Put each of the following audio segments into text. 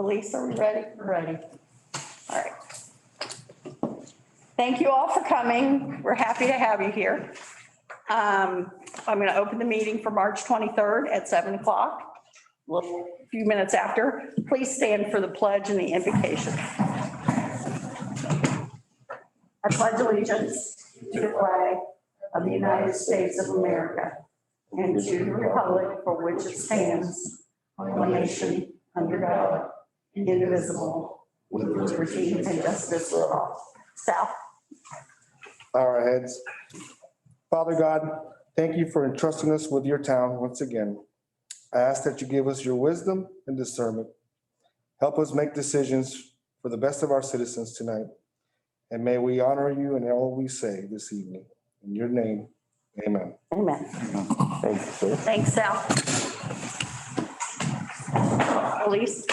Elise, are we ready? We're ready. All right. Thank you all for coming. We're happy to have you here. I'm going to open the meeting for March 23rd at 7 o'clock, a little few minutes after. Please stand for the pledge and the invocation. I pledge allegiance to the flag of the United States of America and to the republic for which it stands, one nation, under God, indivisible, with liberty and justice for all. Sal? Bow our heads. Father God, thank you for entrusting us with your town once again. I ask that you give us your wisdom and discernment. Help us make decisions for the best of our citizens tonight. And may we honor you in all we say this evening. In your name, amen. Amen. Thank you, sir. Thanks, Sal. Elise?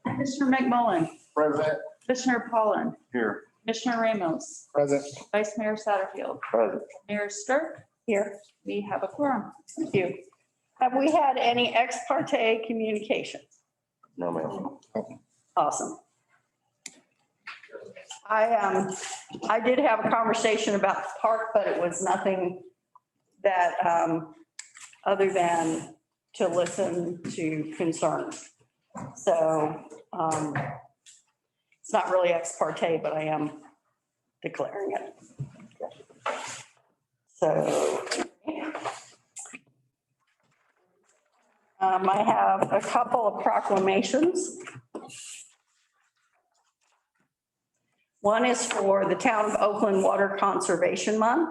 Commissioner McMullen, Present. Commissioner Pollan, Here. Commissioner Ramos, Present. Vice Mayor Satterfield, Present. Mayor Stirk, Here. we have a quorum. Thank you. Have we had any ex parte communications? No, ma'am. Awesome. I did have a conversation about the park, but it was nothing that, other than to listen to concerns. So, it's not really ex parte, but I am declaring it. So, I have a couple of proclamations. One is for the Town of Oakland Water Conservation Month,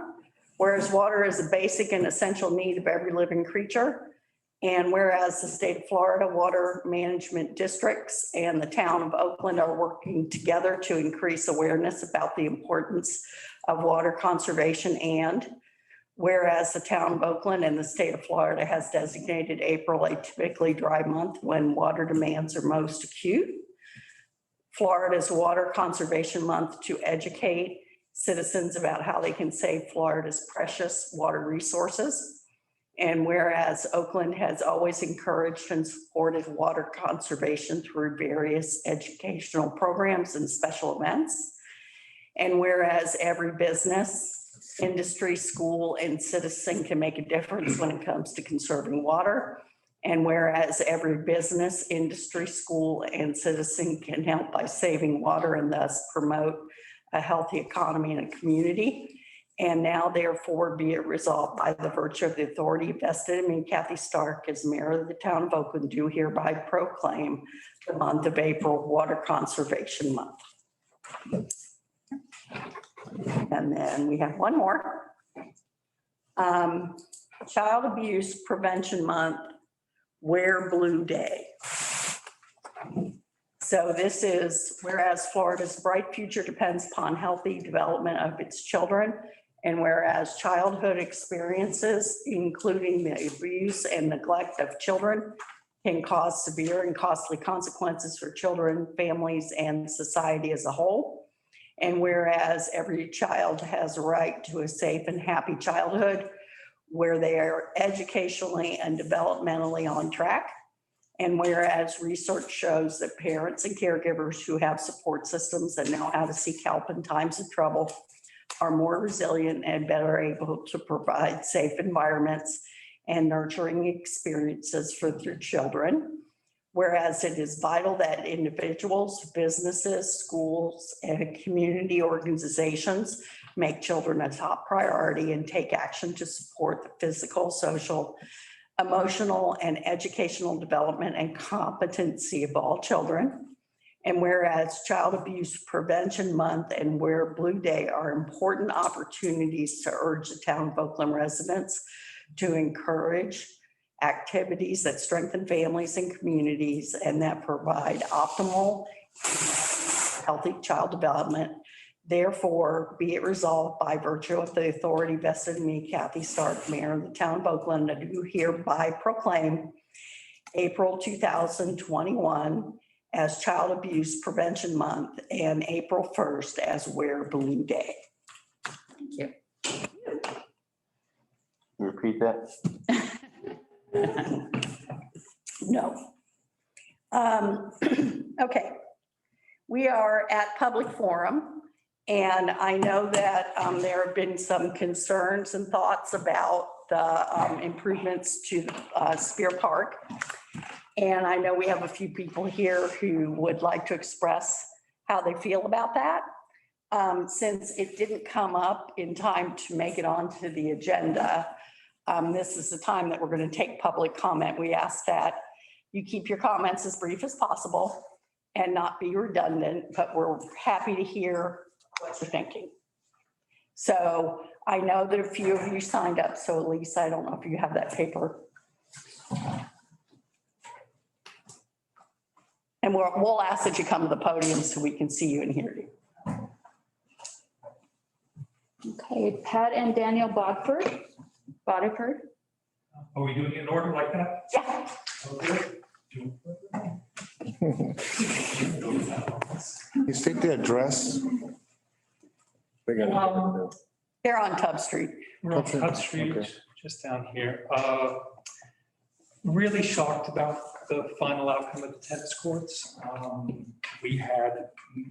whereas water is a basic and essential need of every living creature. And whereas the state of Florida water management districts and the town of Oakland are working together to increase awareness about the importance of water conservation, and whereas the town of Oakland and the state of Florida has designated April a typically dry month when water demands are most acute. Florida's Water Conservation Month to educate citizens about how they can save Florida's precious water resources. And whereas Oakland has always encouraged and supported water conservation through various educational programs and special events. And whereas every business, industry, school, and citizen can make a difference when it comes to conserving water. And whereas every business, industry, school, and citizen can help by saving water and thus promote a healthy economy and a community. And now therefore be it resolved by the virtue of the authority vested in me, Kathy Stark, as mayor of the town of Oakland, do hereby proclaim the month of April Water Conservation Month. And then we have one more. Child Abuse Prevention Month, Wear Blue Day. So this is whereas Florida's bright future depends upon healthy development of its children, and whereas childhood experiences, including the abuse and neglect of children, can cause severe and costly consequences for children, families, and society as a whole. And whereas every child has a right to a safe and happy childhood where they are educationally and developmentally on track. And whereas research shows that parents and caregivers who have support systems that know how to seek help in times of trouble are more resilient and better able to provide safe environments and nurturing experiences for their children. Whereas it is vital that individuals, businesses, schools, and community organizations make children a top priority and take action to support the physical, social, emotional, and educational development and competency of all children. And whereas Child Abuse Prevention Month and Wear Blue Day are important opportunities to urge the town of Oakland residents to encourage activities that strengthen families and communities and that provide optimal, healthy child development. Therefore, be it resolved by virtue of the authority vested in me, Kathy Stark, mayor of the town of Oakland, that do hereby proclaim April 2021 as Child Abuse Prevention Month and April 1st as Wear Blue Day. Thank you. Repeat that. No. Okay, we are at public forum, and I know that there have been some concerns and thoughts about the improvements to Spear Park. And I know we have a few people here who would like to express how they feel about that. Since it didn't come up in time to make it onto the agenda, this is the time that we're going to take public comment. We ask that you keep your comments as brief as possible and not be redundant, but we're happy to hear what you're thinking. So I know that a few of you signed up, so Elise, I don't know if you have that paper. And we'll ask that you come to the podium so we can see you and hear you. Okay, Pat and Daniel Bodford. Are we doing it in order like that? Yeah, Okay. You state the address? We got it. they're on Tub Street. We're on Okay. Hub Street, Okay. just down here. Really shocked about the final outcome of the tennis courts. We had,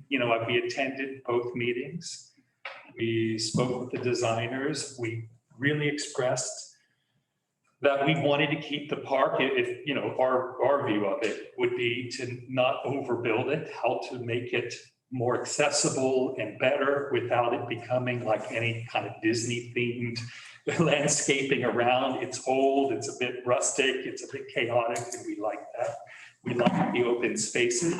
we attended both meetings. We spoke with the designers. We really expressed that we wanted to keep the park. If, our view of it would be to not overbuild it, how to make it more accessible and better without it becoming like any kind of Disney themed landscaping around. It's old, it's a bit rustic, it's a bit chaotic, and we like that. We like the open spaces.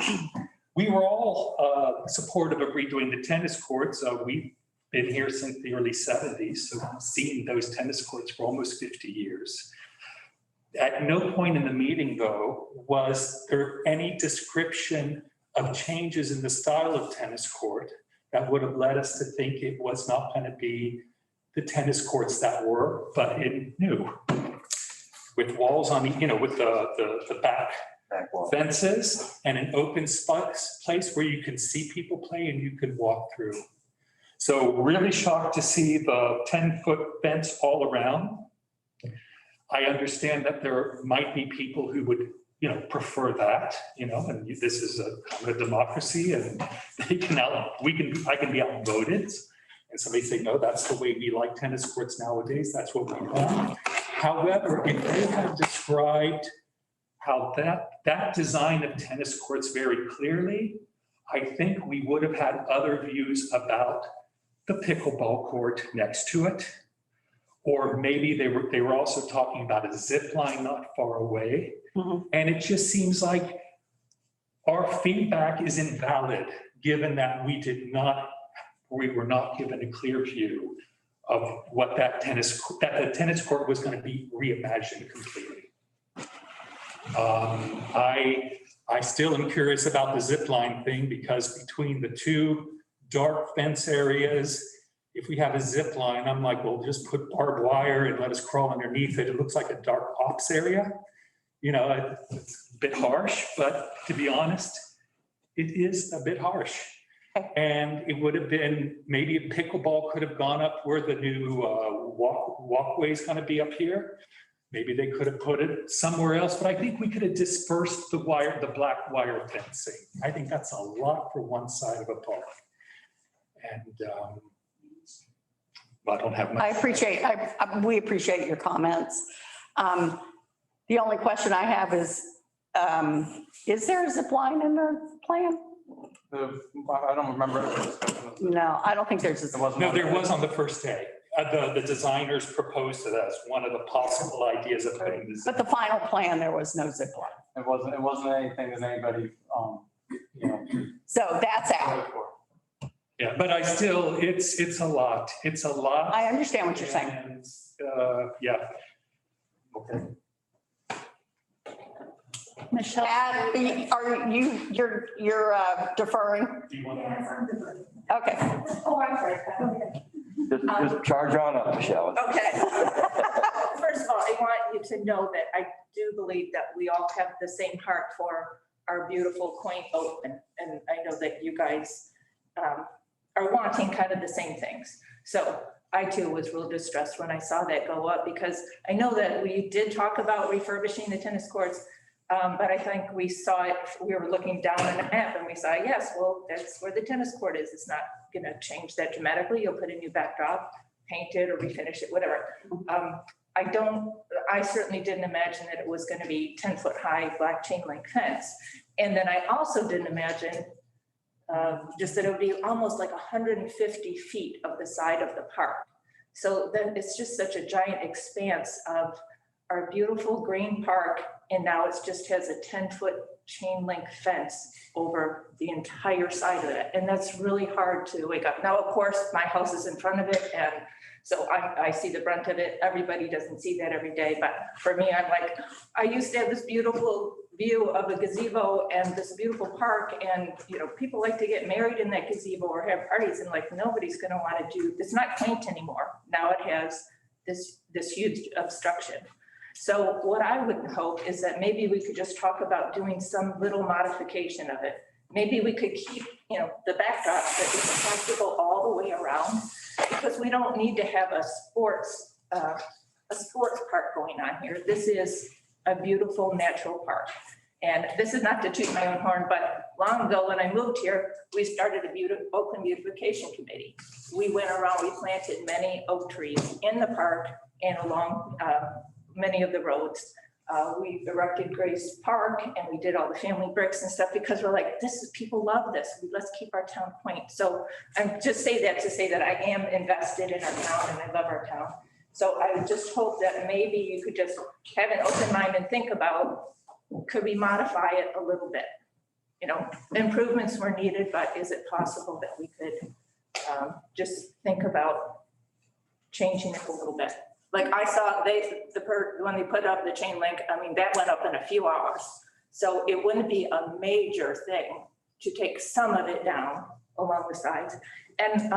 We were all supportive of redoing the tennis courts. We've been here since the early 70s, so we've seen those tennis courts for almost 50 years. At no point in the meeting, though, was there any description of changes in the style of tennis court that would have led us to think it was not going to be the tennis courts that were, but in new. With walls on with the back fences and an open place where you can see people play and you can walk through. So really shocked to see the 10-foot fence all around. I understand that there might be people who would, prefer that, and this is a kind of a democracy, and I can be outvoted. And somebody say, no, that's the way we like tennis courts nowadays. That's what we want. However, if they had described how that design of tennis courts very clearly, I think we would have had other views about the pickleball court next to it. Or maybe they were also talking about a zip line not far away. Mhm. And it just seems like our feedback is invalid, given that we were not given a clear view of what that the tennis court was going to be reimagined completely. I still am curious about the zip line thing, because between the two dark fence areas, if we have a zip line, I'm like, well, just put barbed wire and let us crawl underneath it. It looks like a dark ops area. It's a bit harsh, but to be honest, it is a bit harsh. And it would have been, maybe a pickleball could have gone up where the new walkway is going to be up here. Maybe they could have put it somewhere else, but I think we could have dispersed the black wire fencing. I think that's a lot for one side of a park. And I don't have much. We appreciate your comments. The only question I have is there a zip line in the plan? I don't remember. No, I don't think there's a. No, there was on the first day. The designers proposed it as one of the possible ideas of putting this. But the final plan, there was no zip line. It wasn't anything that anybody, So that's out. Yeah, but it's a lot. It's a lot. I understand what you're saying. And, yeah. Okay. Michelle. You're deferring? Do you want to? Okay. Oh, I'm sorry. Just charge on up, Michelle. Okay. First of all, I want you to know that I do believe that we all have the same heart for our beautiful quaint open. And I know that you guys are wanting kind of the same things. So I too was real distressed when I saw that go up, because I know that we did talk about refurbishing the tennis courts. But I think we saw it, we were looking down on the map and we saw, yes, well, that's where the tennis court is. It's not going to change that dramatically. You'll put a new backdrop, paint it or refinish it, whatever. I certainly didn't imagine that it was going to be 10-foot high black chain link fence. And then I also didn't imagine just that it would be almost like 150 feet of the side of the park. So then it's just such a giant expanse of our beautiful green park. And now it just has a 10-foot chain link fence over the entire side of it. And that's really hard to wake up. Now, of course, my house is in front of it. And so I see the brunt of it. Everybody doesn't see that every day. But for me, I'm like, I used to have this beautiful view of a gazebo and this beautiful park. And, you know, people like to get married in that gazebo or have parties. And like, nobody's going to want to do, it's not quaint anymore. Now it has this huge obstruction. So what I would hope is that maybe we could just talk about doing some little modification of it. Maybe we could keep, you know, the backdrop that is accessible all the way around, because we don't need to have a sports park going on here. This is a beautiful natural park. And this is not to toot my own horn, but long ago when I moved here, we started a Oakland beautification committee. We went around, we planted many oak trees in the park and along many of the roads. We erected Grace Park and we did all the family bricks and stuff because we're like, people love this. Let's keep our town quaint. So I'm just say that to say that I am invested in our town and I love our town. So I would just hope that maybe you could just have an open mind and think about, could we modify it a little bit? You know, improvements were needed, but is it possible that we could just think about changing it a little bit? Like I saw when they put up the chain link, I mean, that went up in a few hours. So it wouldn't be a major thing to take some of it down along the sides. And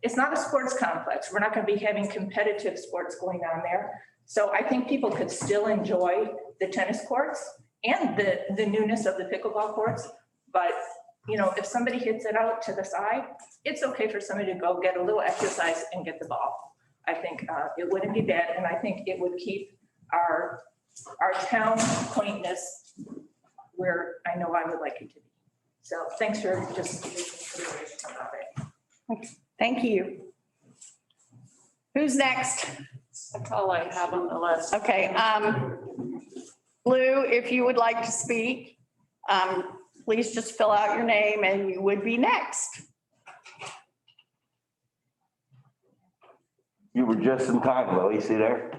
it's not a sports complex. We're not going to be having competitive sports going on there. So I think people could still enjoy the tennis courts and the newness of the pickleball courts. But, you know, if somebody hits it out to the side, it's okay for somebody to go get a little exercise and get the ball. I think it wouldn't be bad, and I think it would keep our town quaintness where I know I would like it to be. So thanks for just giving consideration about it. Thank you. Who's next? That's all I have on the list. Okay, Lou, if you would like to speak, please just fill out your name and you would be next. You were just in time, Lily. See there?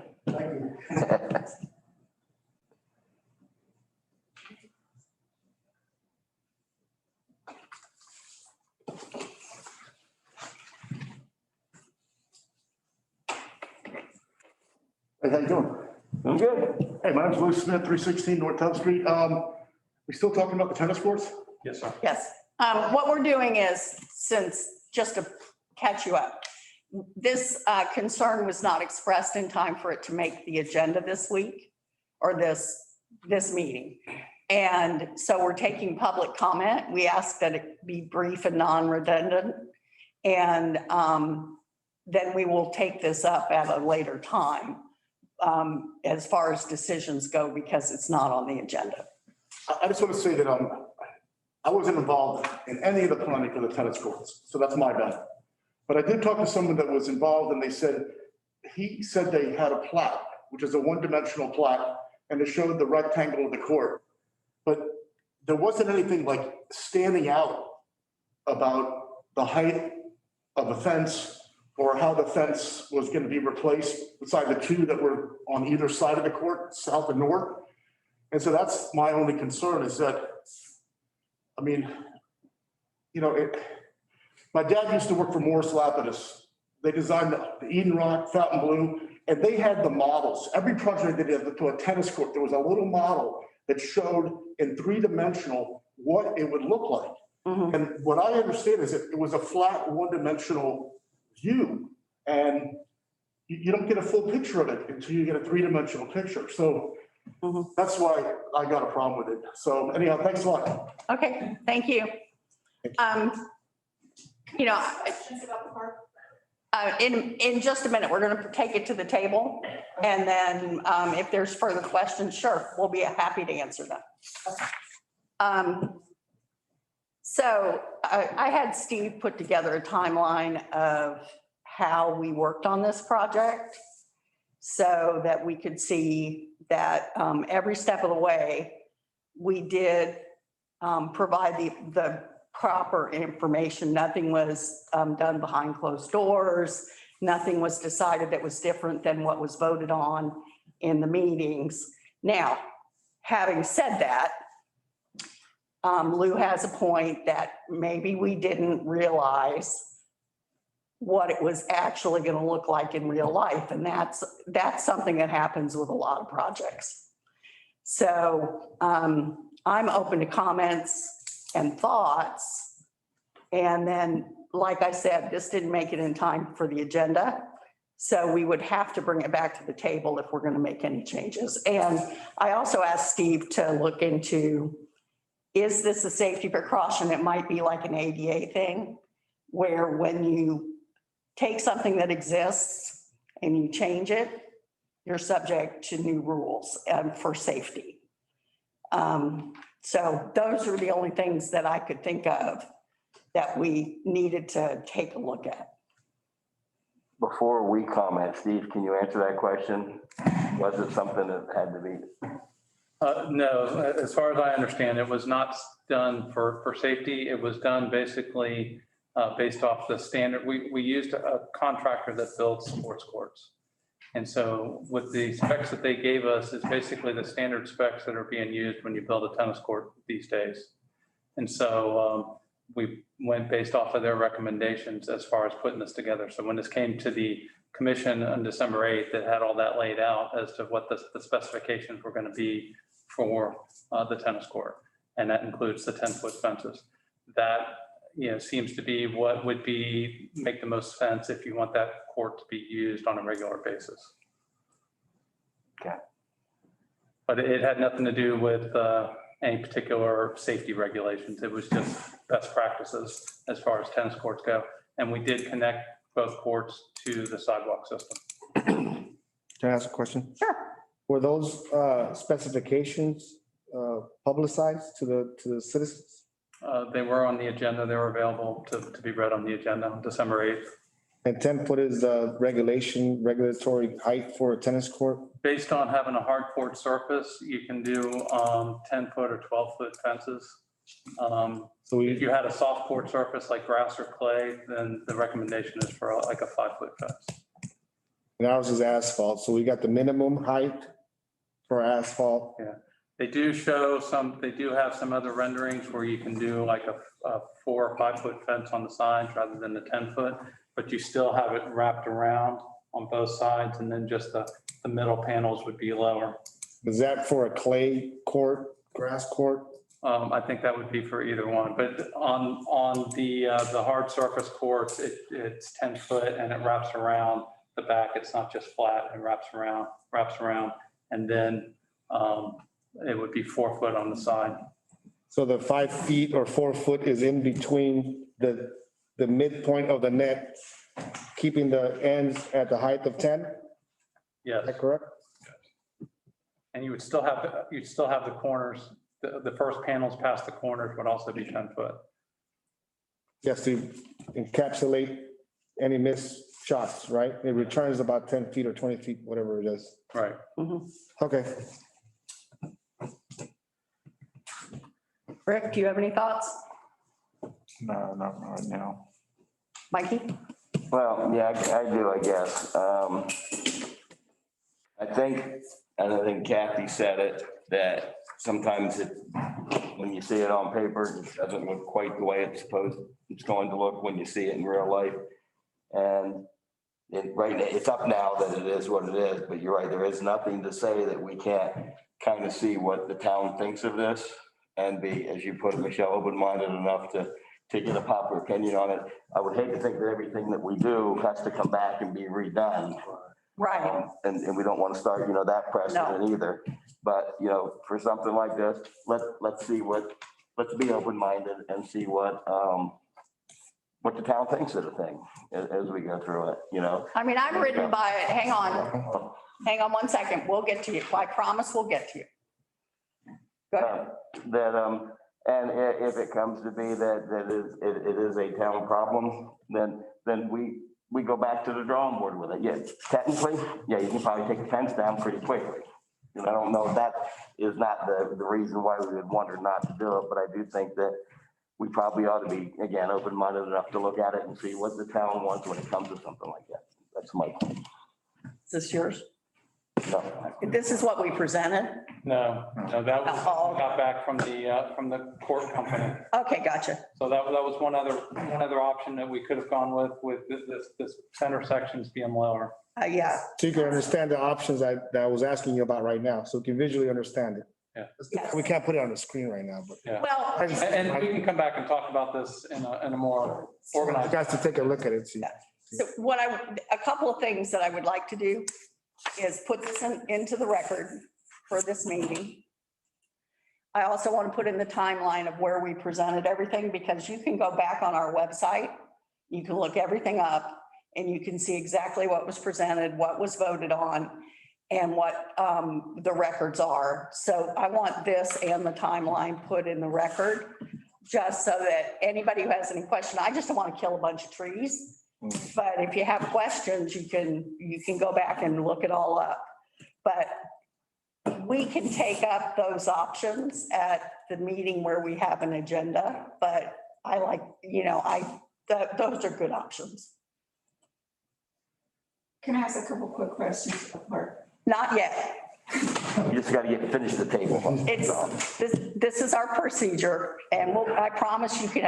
Hey, how you doing? I'm good. Hey, my name's Lou Smith, 316 North 10th Street. We still talking about the tennis courts? Yes, sir. Yes, what we're doing is, just to catch you up, this concern was not expressed in time for it to make the agenda this week or this meeting. And so we're taking public comment. We ask that it be brief and non-redundant. And then we will take this up at a later time as far as decisions go, because it's not on the agenda. I just want to say that I wasn't involved in any of the planning for the tennis courts, so that's my bad. But I did talk to someone that was involved and he said they had a plaque, which is a one-dimensional plaque, and it showed the rectangle of the court. But there wasn't anything like standing out about the height of a fence or how the fence was going to be replaced beside the two that were on either side of the court, south and north. And so that's my only concern is that, I mean, you know, my dad used to work for Morris Lapidus. They designed the Eden Rock, Fountain Blue, and they had the models. Every project they did to a tennis court, there was a little model that showed in three-dimensional what it would look like. Mhm. And what I understand is that it was a flat one-dimensional view, and you don't get a full picture of it until you get a three-dimensional picture. So Mhm. that's why I got a problem with it. So anyhow, thanks a lot. Okay, thank you. You know, In just a minute, we're going to take it to the table. And then if there's further questions, sure, we'll be happy to answer them. So I had Steve put together a timeline of how we worked on this project so that we could see that every step of the way, we did provide the proper information. Nothing was done behind closed doors. Nothing was decided that was different than what was voted on in the meetings. Now, having said that, Lou has a point that maybe we didn't realize what it was actually going to look like in real life. And that's something that happens with a lot of projects. So I'm open to comments and thoughts. And then, like I said, this didn't make it in time for the agenda. So we would have to bring it back to the table if we're going to make any changes. And I also asked Steve to look into, is this a safety precaution? It might be like an ADA thing, where when you take something that exists and you change it, you're subject to new rules for safety. So those are the only things that I could think of that we needed to take a look at. Before we comment, Steve, can you answer that question? Was it something that had to be? No, as far as I understand, it was not done for safety. It was done basically based off the standard. We used a contractor that built sports courts. And so with the specs that they gave us is basically the standard specs that are being used when you build a tennis court these days. And so we went based off of their recommendations as far as putting this together. So when this came to the commission on December 8th, it had all that laid out as to what the specifications were going to be for the tennis court. And that includes the 10-foot fences. That, seems to be what would make the most sense if you want that court to be used on a regular basis. Okay. But it had nothing to do with any particular safety regulations. It was just best practices as far as tennis courts go. And we did connect both courts to the sidewalk system. Can I ask a question? Sure. Were those specifications publicized to the citizens? They were on the agenda. They were available to be read on the agenda on December 8th. And 10-foot is the regulatory height for a tennis court? Based on having a hard court surface, you can do 10-foot or 12-foot fences. So If you had a soft court surface like grass or clay, then the recommendation is for like a 5-foot fence. and ours is asphalt, so we got the minimum height for asphalt. They do have some other renderings where you can do like a 4 or 5-foot fence on the sides rather than the 10-foot, but you still have it wrapped around on both sides, and then just the middle panels would be lower. Is that for a clay court, grass court? I think that would be for either one, but on the hard surface courts, it's 10-foot and it wraps around the back. It's not just flat, it wraps around, and then it would be 4 foot on the side. So the 5 feet or 4 foot is in between the midpoint of the net, keeping the ends at the height of 10? Is Yes, that correct? and you would still have the corners, the first panels past the corners would also be 10-foot. Just to encapsulate any missed shots, right? It returns about 10 feet or 20 feet, whatever it is. Right. Okay. Rick, do you have any thoughts? No, not right now. Mikey? Well, yeah, I do, I guess. I think Kathy said it, that sometimes when you see it on paper, it doesn't look quite the way it's going to look when you see it in real life. And it's up now that it is what it is, but you're right, there is nothing to say that we can't kind of see what the town thinks of this and be, as you put it, Michelle, open-minded enough to get a proper opinion on it. I would hate to think that everything that we do has to come back and be redone. Right. And we don't want to start, that precedent either. But, for something like this, let's be open-minded and see what what the town thinks of the thing as we go through it, you know? I mean, I'm ridden by it. Hang on 1 second. We'll get to you. I promise we'll get to you. Go ahead. And if it comes to be that it is a town problem, then we go back to the drawing board with it. Yeah, technically, yeah, you can probably take the fence down pretty quickly. And I don't know if that is not the reason why we would want or not to do it, but I do think that we probably ought to be, again, open-minded enough to look at it and see what the town wants when it comes to something like that. That's my point. Is this yours? No. This is what we presented? No, that was, Oh. got back from the court company. Okay, gotcha. So that was one other option that we could have gone with this center sections being lower. Yeah. So you can understand the options that I was asking you about right now, so you can visually understand it. Yes. We can't put it on the screen right now, but Yeah. Well, And we can come back and talk about this in a more you organized. guys to take a look at it, see. so a couple of things that I would like to do is put this into the record for this meeting. I also want to put in the timeline of where we presented everything, because you can go back on our website. You can look everything up and you can see exactly what was presented, what was voted on, and what the records are. So I want this and the timeline put in the record, just so that anybody who has any question, I just don't want to kill a bunch of trees. But if you have questions, you can go back and look it all up. But we can take up those options at the meeting where we have an agenda, but I like, those are good options. Can I ask a couple quick questions? Not yet. You just got to finish the table. This is our procedure, and I promise you can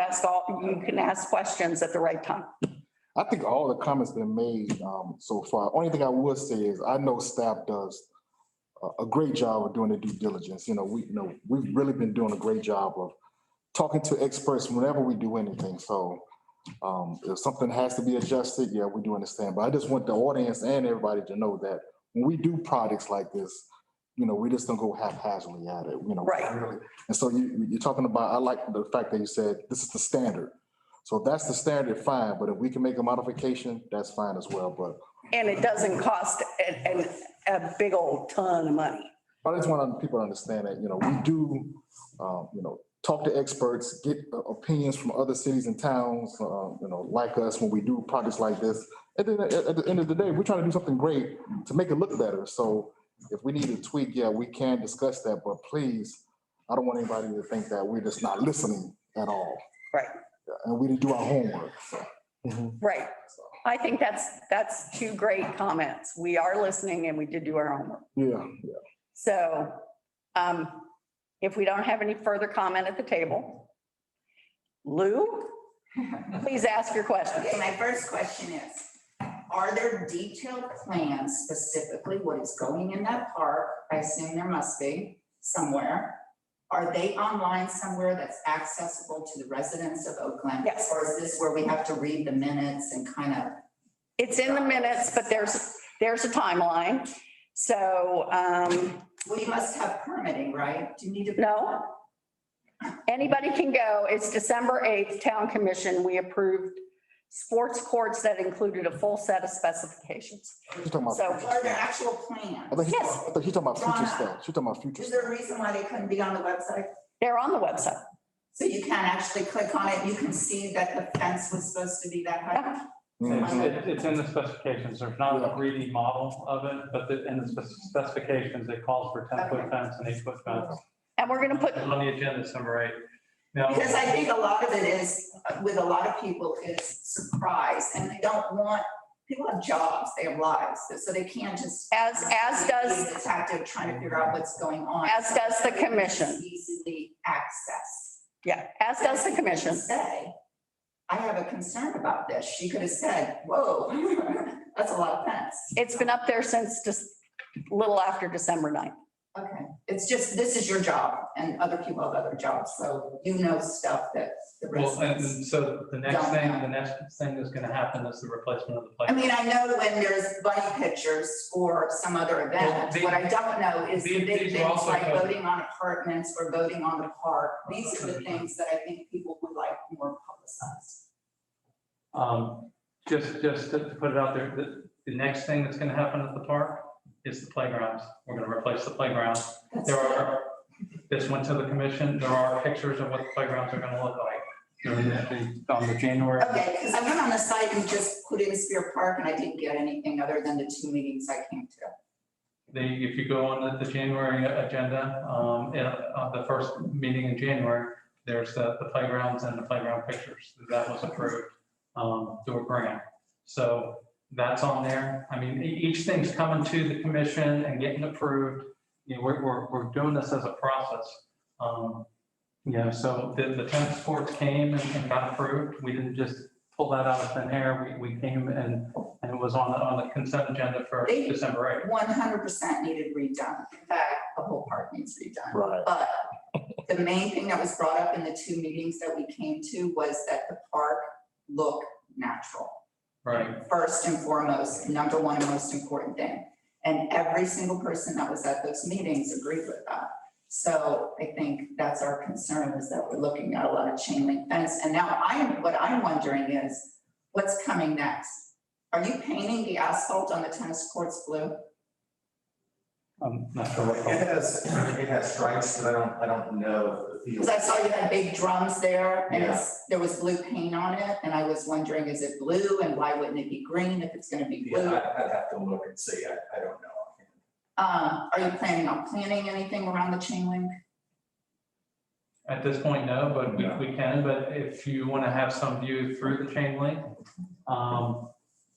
ask questions at the right time. I think all the comments been made so far. Only thing I would say is I know staff does a great job of doing the due diligence. We've really been doing a great job of talking to experts whenever we do anything. So if something has to be adjusted, yeah, we do understand. But I just want the audience and everybody to know that when we do projects like this, we just don't go haphazardly at it, Right. Really. And so you're talking about, I like the fact that you said this is the standard. So if that's the standard, fine, but if we can make a modification, that's fine as well, but. And it doesn't cost a big old ton of money. I just want people to understand that, we do, talk to experts, get opinions from other cities and towns, like us when we do projects like this. And then at the end of the day, we're trying to do something great to make it look better. So if we need to tweak, yeah, we can discuss that, but please, I don't want anybody to think that we're just not listening at all. Right. And we didn't do our homework, so. Right. I think that's two great comments. We are listening and we did do our homework. Yeah. So if we don't have any further comment at the table, Lou, please ask your question. Okay, my first question is, are there detailed plans specifically what is going in that park? I assume there must be somewhere. Are they online somewhere that's accessible to the residents of Oakland? Yes. Or is this where we have to read the minutes and kind of? It's in the minutes, but there's a timeline. So, We must have permitting, right? Do you need to? no. Anybody can go. It's December 8th, Town Commission. We approved sports courts that included a full set of specifications. She's talking about, So, Are there actual plans? I think Yes. she's talking about future stuff. She's talking about future Is stuff. there a reason why they couldn't be on the website? they're on the website. So you can actually click on it, you can see that the fence was supposed to be that height? It's in the specifications. There's not a 3D model of it, but in the specifications, it calls for 10-foot fence and 8-foot fence. And we're going to put, It's on the agenda, December 8th. Now, Because I think a lot of it is, with a lot of people, is surprise, and they don't want, people have jobs, they have lives, so they can't just. as does, be detective trying to figure out what's going on. as does the commission. Easily access. Yeah, as does the commission. Say, I have a concern about this. She could have said, whoa, that's a lot of fence. It's been up there since just a little after December 9th. Okay, it's just, this is your job, and other people have other jobs, so you know stuff that the well, and residents. so the next thing that's going to happen is the replacement of the I playground. mean, I know when there's bunny pictures for some other event, Well, what I don't know is the big these are things also like covered. voting on apartments or voting on the park. These are the things that I think people would like more publicized. Just to put it out there, the next thing that's gonna happen at the park is the playgrounds. We're gonna replace the playgrounds. This went to the commission. There are pictures of what the playgrounds are gonna look like on the January. Okay, because I went on the site and just put in Spear Park and I didn't get anything other than the 2 meetings I came to. If you go on the January agenda, the first meeting in January, there's the playgrounds and the playground pictures. That was approved through a grant. So that's on there. I mean, each thing's coming to the commission and getting approved. You know, we're doing this as a process. So the tennis courts came and got approved. We didn't just pull that out of thin air. We came and it was on the consent agenda for They- December 8th. 100% needed redone. In fact, the whole park needs redone. Right. But the main thing that was brought up in the 2 meetings that we came to was that the park look natural. Right. First and foremost, number one and most important thing. And every single person that was at those meetings agreed with that. So I think that's our concern, is that we're looking at a lot of chain link fence. And now what I'm wondering is, what's coming next? Are you painting the asphalt on the tennis courts blue? I'm not sure what. It has stripes, but I don't know the field. Because I saw you had big drums there and there was blue paint on it. And I was wondering, is it blue and why wouldn't it be green if it's going to be blue? Yeah, I'd have to look and see. I don't know. Are you planning on planting anything around the chain link? At this point, no, but we can, but if you want to have some view through the chain link,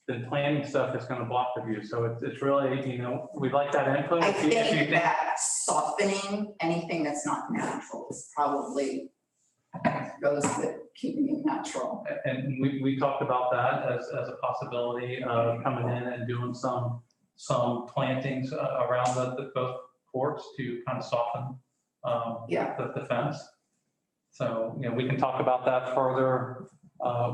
then planting stuff is going to block the view. So it's really, we'd like that input. I If you think that softening anything that's not natural is probably goes with keeping it natural. And we talked about that as a possibility of coming in and doing some plantings around both courts to kind of soften the fence. So, we can talk about that further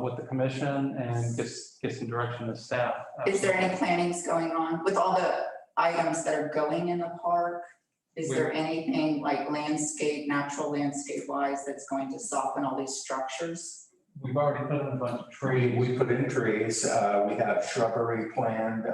with the commission and get some direction to staff. Is there any plannings going on with all the items that are going in the park? Is there anything like natural landscape wise that's going to soften all these structures? We've already put in a bunch of trees. We put in trees. We have shrubbery planned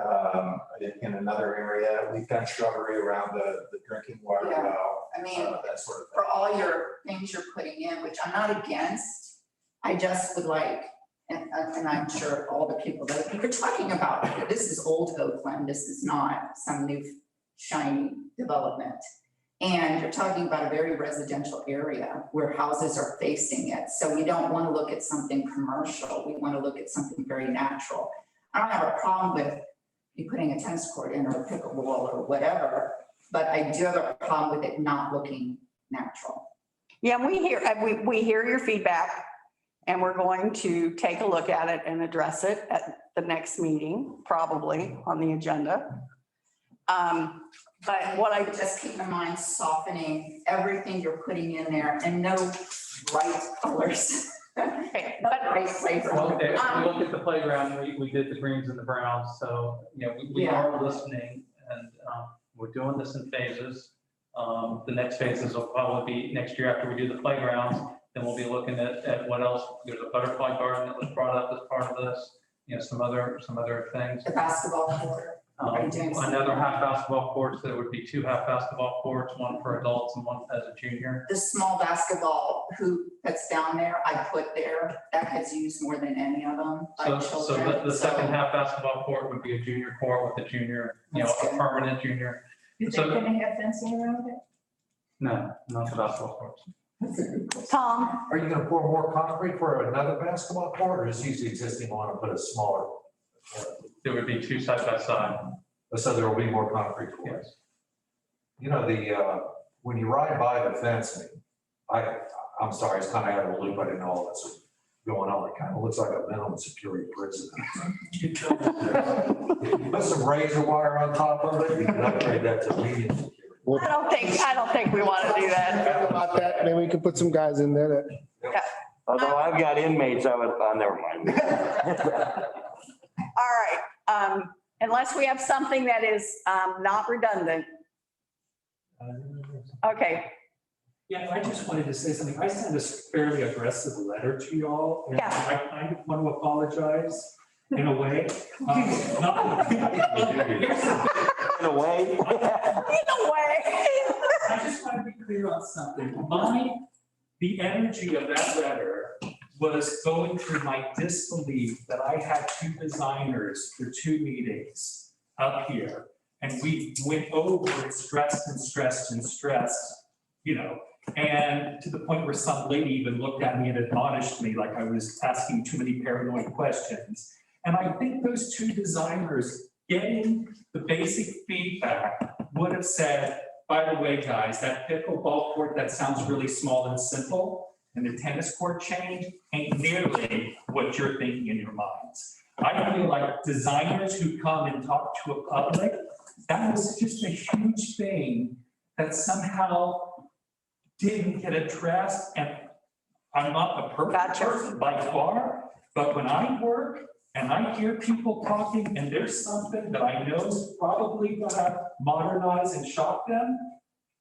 in another area. We've done shrubbery around the drinking water Yeah. well, I mean, that sort of for thing. all your things you're putting in, which I'm not against, I just would like, and I'm sure all the people that you're talking about, this is old Oakland, this is not some new shiny development. And you're talking about a very residential area where houses are facing it. So we don't want to look at something commercial. We want to look at something very natural. I don't have a problem with you putting a tennis court in or a pickleball or whatever, but I do have a problem with it not looking natural. Yeah, we hear your feedback, and we're going to take a look at it and address it at the next meeting, probably on the agenda. But what I just keep in mind, softening everything you're putting in there and no bright colors. Okay, No bright Well, if flavor. we look at the playground, we did the greens and the browns, so, we Yeah. are listening and we're doing this in phases. The next phases will probably be next year after we do the playgrounds, then we'll be looking at what else. There's a butterfly garden that was brought up as part of this, some other things. The basketball court. Are you doing something? Another half basketball courts, there would be 2 half basketball courts, one for adults and one as a junior. The small basketball hoop that's down there, I put there, that gets used more than any of them by So children. the second half basketball court would be a junior court with a junior, That's a good. permanent junior. You So- think they have fencing around it? No, not the basketball courts. Tom, Are you gonna pour more concrete for another basketball court, or just use the existing one and put a smaller? There would be 2 side by side, So there will be more concrete for it. yes. When you ride by the fencing, I'm sorry, it's kind of out of the loop, I didn't know all this was going on. It kind of looks like a minimum security prison. Put some razor wire on top of it, you can upgrade that to medium security. I don't think we want to do that. Think about that, maybe we can put some guys in there that. Although I've got inmates, never mind. All right, unless we have something that is not redundant. Okay. Yeah, I just wanted to say something. I sent a fairly aggressive letter to y'all. And Yeah. I kind of want to apologize in a way. Not- In a way. In a way. I just want to be clear on something. The energy of that letter was going through my disbelief that I had two designers for two meetings up here. And we went over it, stressed and stressed and stressed, you know, and to the point where some lady even looked at me and admonished me like I was asking too many paranoid questions. And I think those two designers getting the basic feedback would have said, by the way, guys, that pickleball court, that sounds really small and simple, and the tennis court change ain't nearly what you're thinking in your minds. I feel like designers who come and talk to a public, that was just a huge thing that somehow didn't get addressed. And I'm not a perfect Gotcha. person by far, but when I work and I hear people talking and there's something that I know is probably gonna modernize and shock them,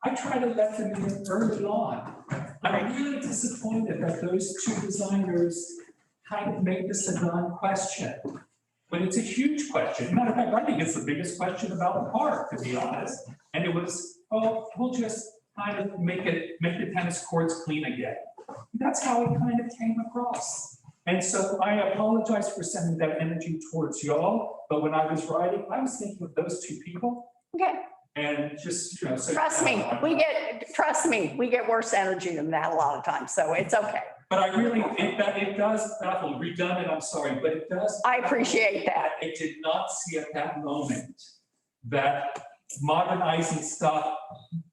I try to let them in early on. I'm really disappointed that those two designers kind of made this a non-question. But it's a huge question. Matter of fact, I think it's the biggest question about the park, to be honest. And it was, oh, we'll just kind of make the tennis courts clean again. That's how it kind of came across. And so I apologize for sending that energy towards y'all, but when I was writing, I was thinking of those two people Okay, and just, you know. so- trust me, we get worse energy than that a lot of times, so it's okay. But I really, it does baffle, redundant, I'm sorry, but it does. I appreciate that. I did not see at that moment that modernizing stuff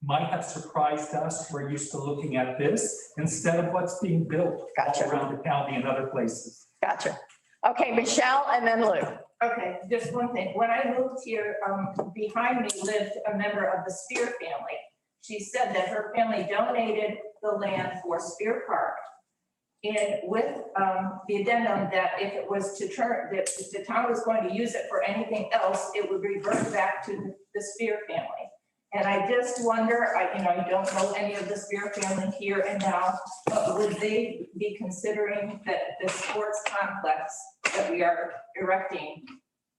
might have surprised us. We're used to looking at this instead of what's being built all Gotcha. around the county and other places. Gotcha. Okay, Michelle and then Lou. Okay, just one thing. When I moved here, behind me lived a member of the Spear family. She said that her family donated the land for Spear Park. And with the addendum that if it was to turn, that if the town was going to use it for anything else, it would revert back to the Spear family. And I just wonder, I don't know any of the Spear family here and now, but would they be considering that the sports complex that we are erecting,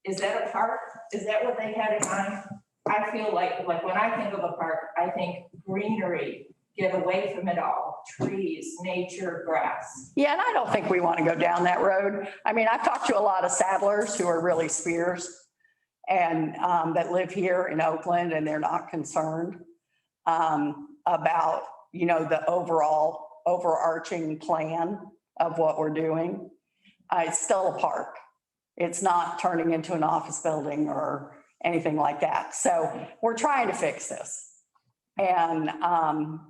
is that a park? Is that what they had in mind? I feel like when I think of a park, I think greenery, get away from it all, trees, nature, grass. Yeah, and I don't think we want to go down that road. I mean, I've talked to a lot of saddlers who are really Spears and that live here in Oakland, and they're not concerned about, the overall overarching plan of what we're doing. It's still a park. It's not turning into an office building or anything like that. So we're trying to fix this and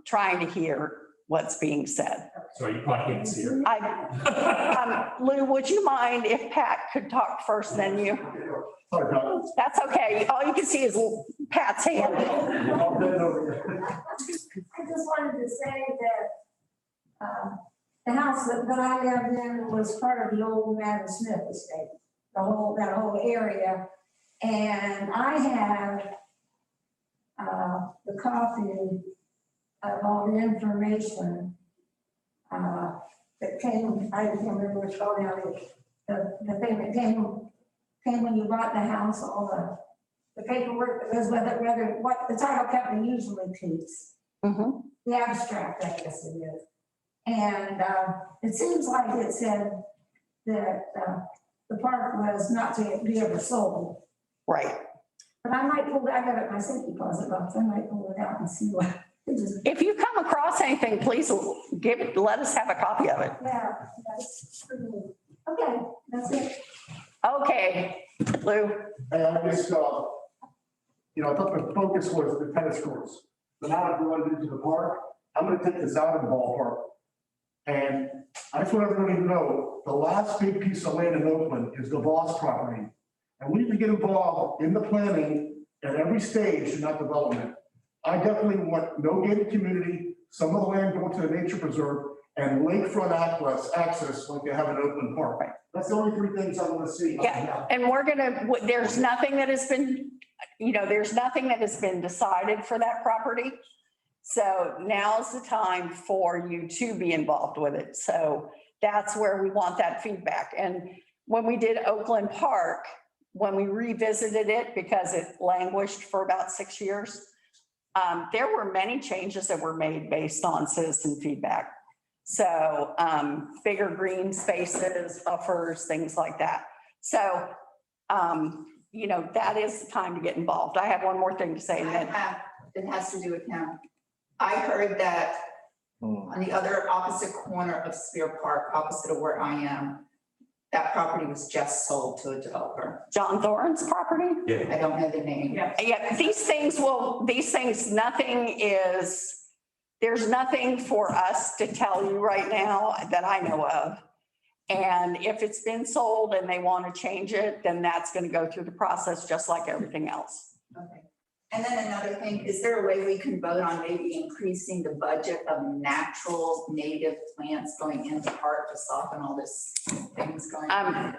trying to hear what's being said. So you probably can't see her. Lou, would you mind if Pat could talk first, then you? Sorry, Doc. That's okay. All you can see is Pat's hand. I'll bend over here. I just wanted to say that the house that I lived in was part of the old Madam Smith estate, that whole area. And I have the copy of all the information that came, I can't remember which call now, the thing that came when you bought the house, all the paperwork that goes with it, whether what the title company usually keeps. Mhm. The abstract, I guess it is. And it seems like it said that the park was not to be ever sold. Right. But I might pull that, I got it in my safety deposit box, I might pull it out and see what. It just, If you come across anything, please let us have a copy of it. yeah, that's pretty neat. Okay, that's it. Okay, Lou. Hey, I just, I thought the focus was the tennis courts. But now I'm going into the park, I'm gonna take this out of the ballpark. And I just want everyone to know, the last big piece of land in Oakland is the Voss property. And we need to get involved in the planning at every stage in that development. I definitely want no gated community, some of the land going to the nature preserve, and lakefront access like they have in Oakland Park. That's the only three things I want to see. Yeah, and there's nothing that has been, there's nothing that has been decided for that property. So now's the time for you to be involved with it. So that's where we want that feedback. And when we did Oakland Park, when we revisited it, because it languished for about 6 years, there were many changes that were made based on citizen feedback. So bigger green spaces, buffers, things like that. So, that is the time to get involved. I have one more thing to say. It has to do with him. I heard that on the other opposite corner of Spear Park, opposite of where I am, that property was just sold to a developer. John Thorne's property? I don't know the name. Yeah, there's nothing for us to tell you right now that I know of. And if it's been sold and they want to change it, then that's going to go through the process just like everything else. Okay. And then another thing, is there a way we can vote on maybe increasing the budget of natural native plants going into park to soften all this things going on?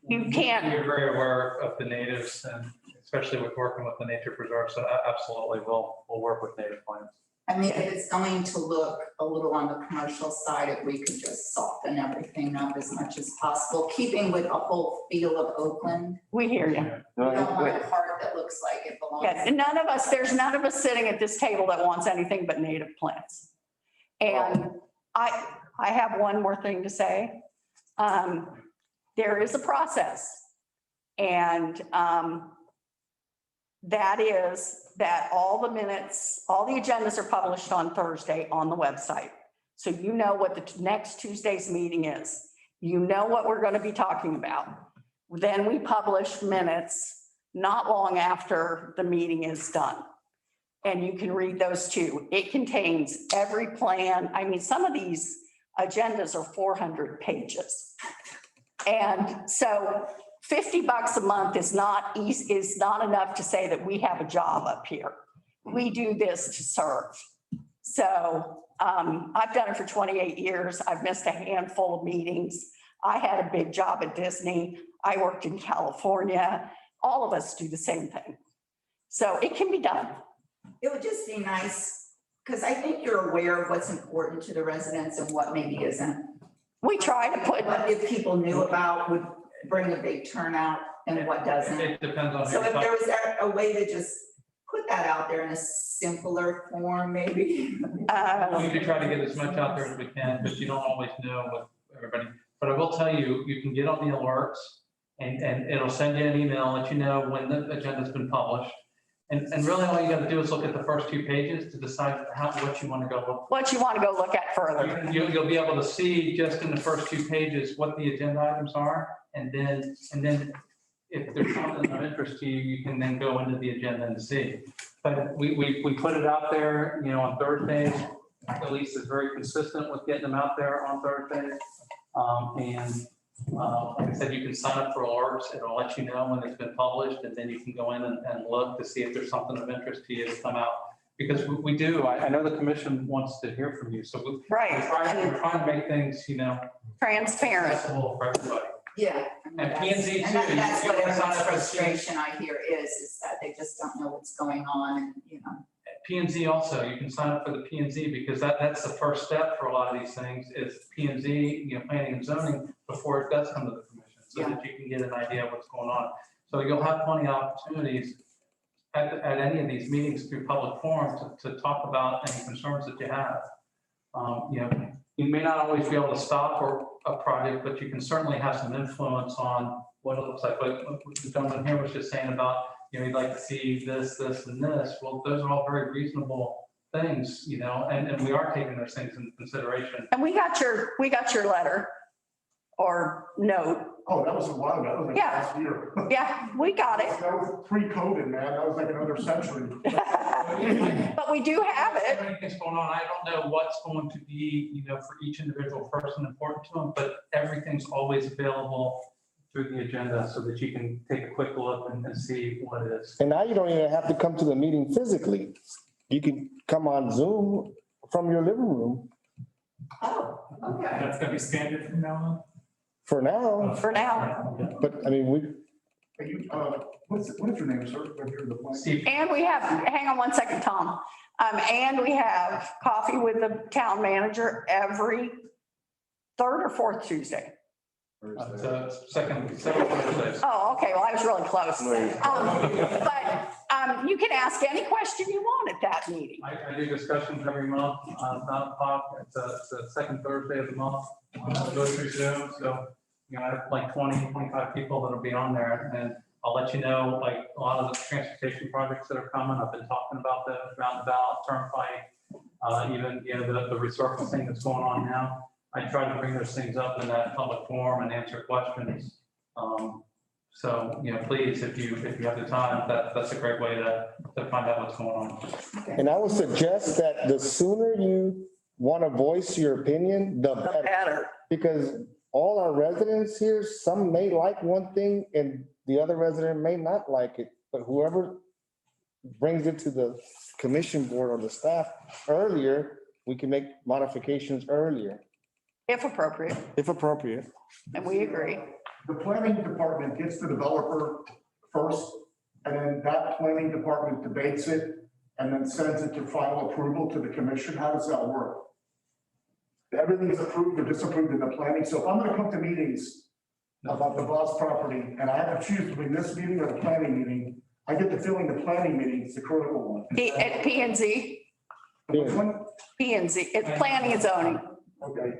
You can't. You're very aware of the natives and especially with working with the nature preserve. So absolutely, we'll work with native plants. I mean, if it's going to look a little on the commercial side, if we could just soften everything up as much as possible, keeping with the whole feel of Oakland. We hear you. We don't want a park that looks like it belongs. Yes, and there's none of us sitting at this table that wants anything but native plants. And I have one more thing to say. There is a process. And that is that all the minutes, all the agendas are published on Thursday on the website. So you know what the next Tuesday's meeting is. You know what we're going to be talking about. Then we publish minutes not long after the meeting is done. And you can read those too. It contains every plan. I mean, some of these agendas are 400 pages. And so $50 a month is not enough to say that we have a job up here. We do this to serve. So I've done it for 28 years. I've missed a handful of meetings. I had a big job at Disney. I worked in California. All of us do the same thing. So it can be done. It would just be nice, because I think you're aware of what's important to the residents and what maybe isn't. We try to put. What if people knew about would bring a big turnout and what doesn't. It depends on. So if there was a way to just put that out there in a simpler form, maybe. We do try to get as much out there as we can, but you don't always know with everybody. But I will tell you, you can get on the alerts and it'll send you an email, let you know when the agenda's been published. And really all you got to do is look at the first 2 pages to decide what you want to go look. What you want to go look at further. You'll be able to see just in the first 2 pages what the agenda items are. And then if there's something of interest to you, you can then go into the agenda and see. But we put it out there, on Thursdays. Elise is very consistent with getting them out there on Thursdays. Like I said, you can sign up for alerts. It'll let you know when it's been published, and then you can go in and look to see if there's something of interest to you to come out. Because we do, I know the commission wants to hear from you, so we're trying to make things, transparent. accessible for everybody. Yeah. And P&Z too. And that's you what can sign everyone's up for frustration I hear is that they just don't know what's going on and, P&Z also, you can sign up for the P&Z because that's the first step for a lot of these things is P&Z, planning and zoning before it does come to the commission so that you can get an idea of what's going on. So you'll have plenty of opportunities at any of these meetings through public forum to talk about any concerns that you have. You may not always be able to stop a project, but you can certainly have some influence on what it looks like. But the gentleman here was just saying about, you'd like to see this, this, and this. Well, those are all very reasonable things, and we are taking those things into consideration. And we got your letter or note. Oh, that was a while ago. That was like last year. Yeah, we got it. That was pre-COVID, man. That was like another century. But we do have it. Everything's going on. I don't know what's going to be, for each individual person important to them, but everything's always available through the agenda so that you can take a quick look and see what it is. And now you don't even have to come to the meeting physically. You can come on Zoom from your living room. Oh, okay. That's gonna be standard from now on? For now, For now. but I mean, Are you, what is your name, sir? Right here in the plan. Steve, And we have, hang on one second, Tom. And we have coffee with the town manager every third or fourth Tuesday. second Thursdays. Oh, okay, well, I was really close. But you can ask any question you want at that meeting. I do discussions every month on 9 o'clock. It's the second Thursday of the month. I'll go through Zoom, so, you know, I have like 20, 25 people that'll be on there, and I'll let you know, like, a lot of the transportation projects that are coming. I've been talking about the roundabout, turnpike, even, you know, the resurfacing that's going on now. I try to bring those things up in that public forum and answer questions. So, you know, please, if you have the time, that's a great way to find out what's going on. And I would suggest that the sooner you want to voice your opinion, the The better. better. Because all our residents here, some may like one thing and the other resident may not like it, but whoever brings it to the commission board or the staff earlier, we can make modifications earlier, If appropriate, if appropriate. and we agree. The planning department gets the developer first, and then that planning department debates it and then sends it to final approval to the commission. How does that work? Everything's approved or disapproved in the planning. So if I'm gonna come to meetings about the Voss property and I have to choose between this meeting or the planning meeting, I get the feeling the planning meeting is the critical one. At P and Z, Which one? P and Z, it's planning and zoning. Okay.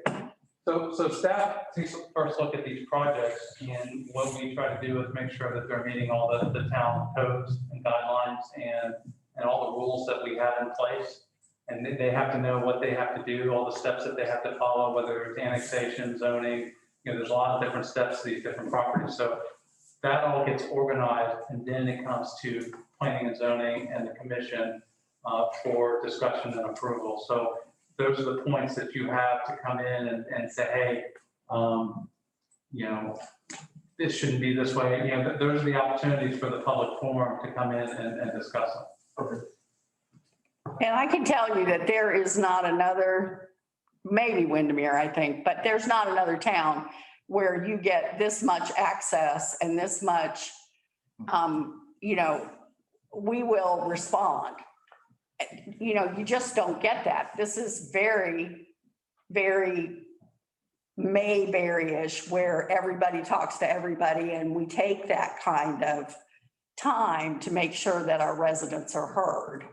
So staff takes a first look at these projects, and what we try to do is make sure that they're meeting all the town codes and guidelines and all the rules that we have in place. And they have to know what they have to do, all the steps that they have to follow, whether it's annexation, zoning, you know, there's a lot of different steps to these different properties. So that all gets organized, and then it comes to planning and zoning and the commission for discussion and approval. So those are the points that you have to come in and say, hey, you know, this shouldn't be this way. You know, those are the opportunities for the public forum to come in and discuss them. Okay. And I can tell you that there is not another, maybe Windermere, I think, but there's not another town where you get this much access and this much, you know, we will respond. You know, you just don't get that. This is very, very Mayberry-ish, where everybody talks to everybody, and we take that kind of time to make sure that our residents are heard.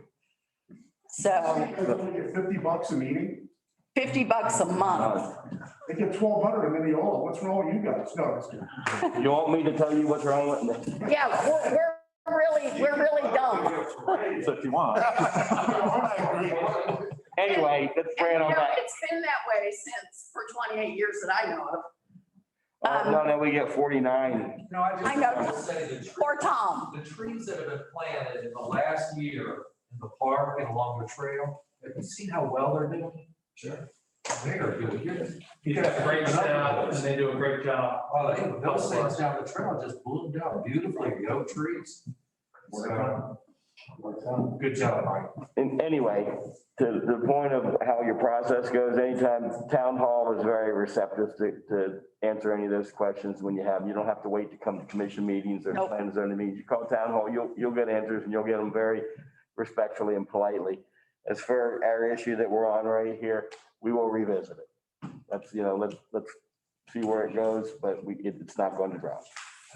So They only get $50 a meeting. $50 a month. They get 1,200 and then they all, what's wrong with you guys? No, it's good. You want me to tell you what's wrong with me? Yeah, we're really dumb. So if you want. Anyway, let's bring on that. It's been that way since, for 28 years that I know of. No, we get 49. No, I know. want to say the tree- Or Tom. The trees that have been planted in the last year in the park and along the trail, have you seen how well they're doing? Sure. They are good. He's got great staff, and they do a great job. Oh, those things down the trail just bloomed out beautifully, the oak trees. So, good job, Mike. And anyway, to the point of how your process goes, anytime town hall is very receptive to answer any of those questions when you don't have to wait to come to commission meetings or Nope. plan zoning meetings. You call town hall, you'll get answers and you'll get them very respectfully and politely. As for our issue that we're on right here, we will revisit it. That's, you know, let's see where it goes, but it's not going to drop.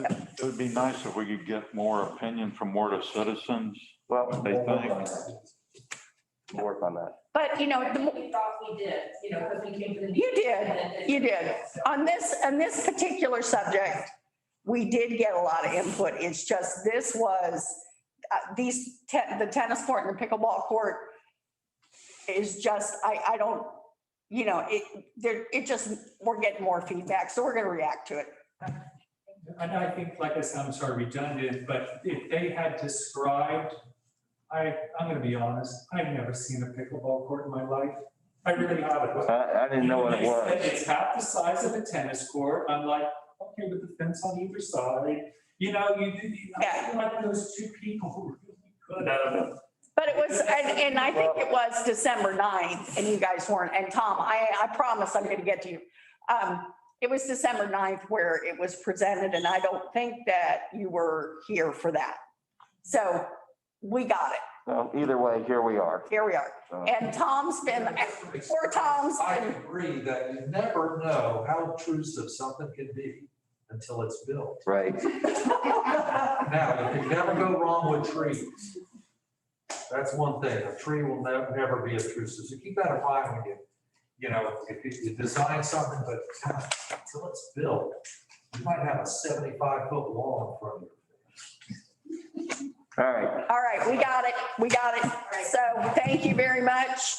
It would be nice if we could get more opinion from more of citizens. Well, They think. We'll work on that. But, you know, We thought we did, you know, because we came to the. you did. On this particular subject, we did get a lot of input. It's just, this was, the tennis court and the pickleball court is just, I don't, you know, it just, we're getting more feedback, so we're going to react to it. And I think, like I said, I'm sorry, redundant, but if they had described, I'm gonna be honest, I've never seen a pickleball court in my life. I really haven't. I didn't know what it They said was. it's half the size of a tennis court. I'm like, okay, with the fence on either side, you know, I feel like those two people were really good. But it was, and I think it was December 9th, and you guys weren't, and Tom, I promise I'm going to get to you. It was December 9th where it was presented, and I don't think that you were here for that. So we got it. Well, either way, here we are. Here we are. And Tom's been, poor Tom's I been, agree that you never know how intrusive something can be until it's built. Right. Now, you can never go wrong with trees. That's one thing. A tree will never be intrusive. So keep that in mind when if you design something, but until it's built, you might have a 75-foot wall in front of you. All right. all right, we got it. We got it. So thank you very much.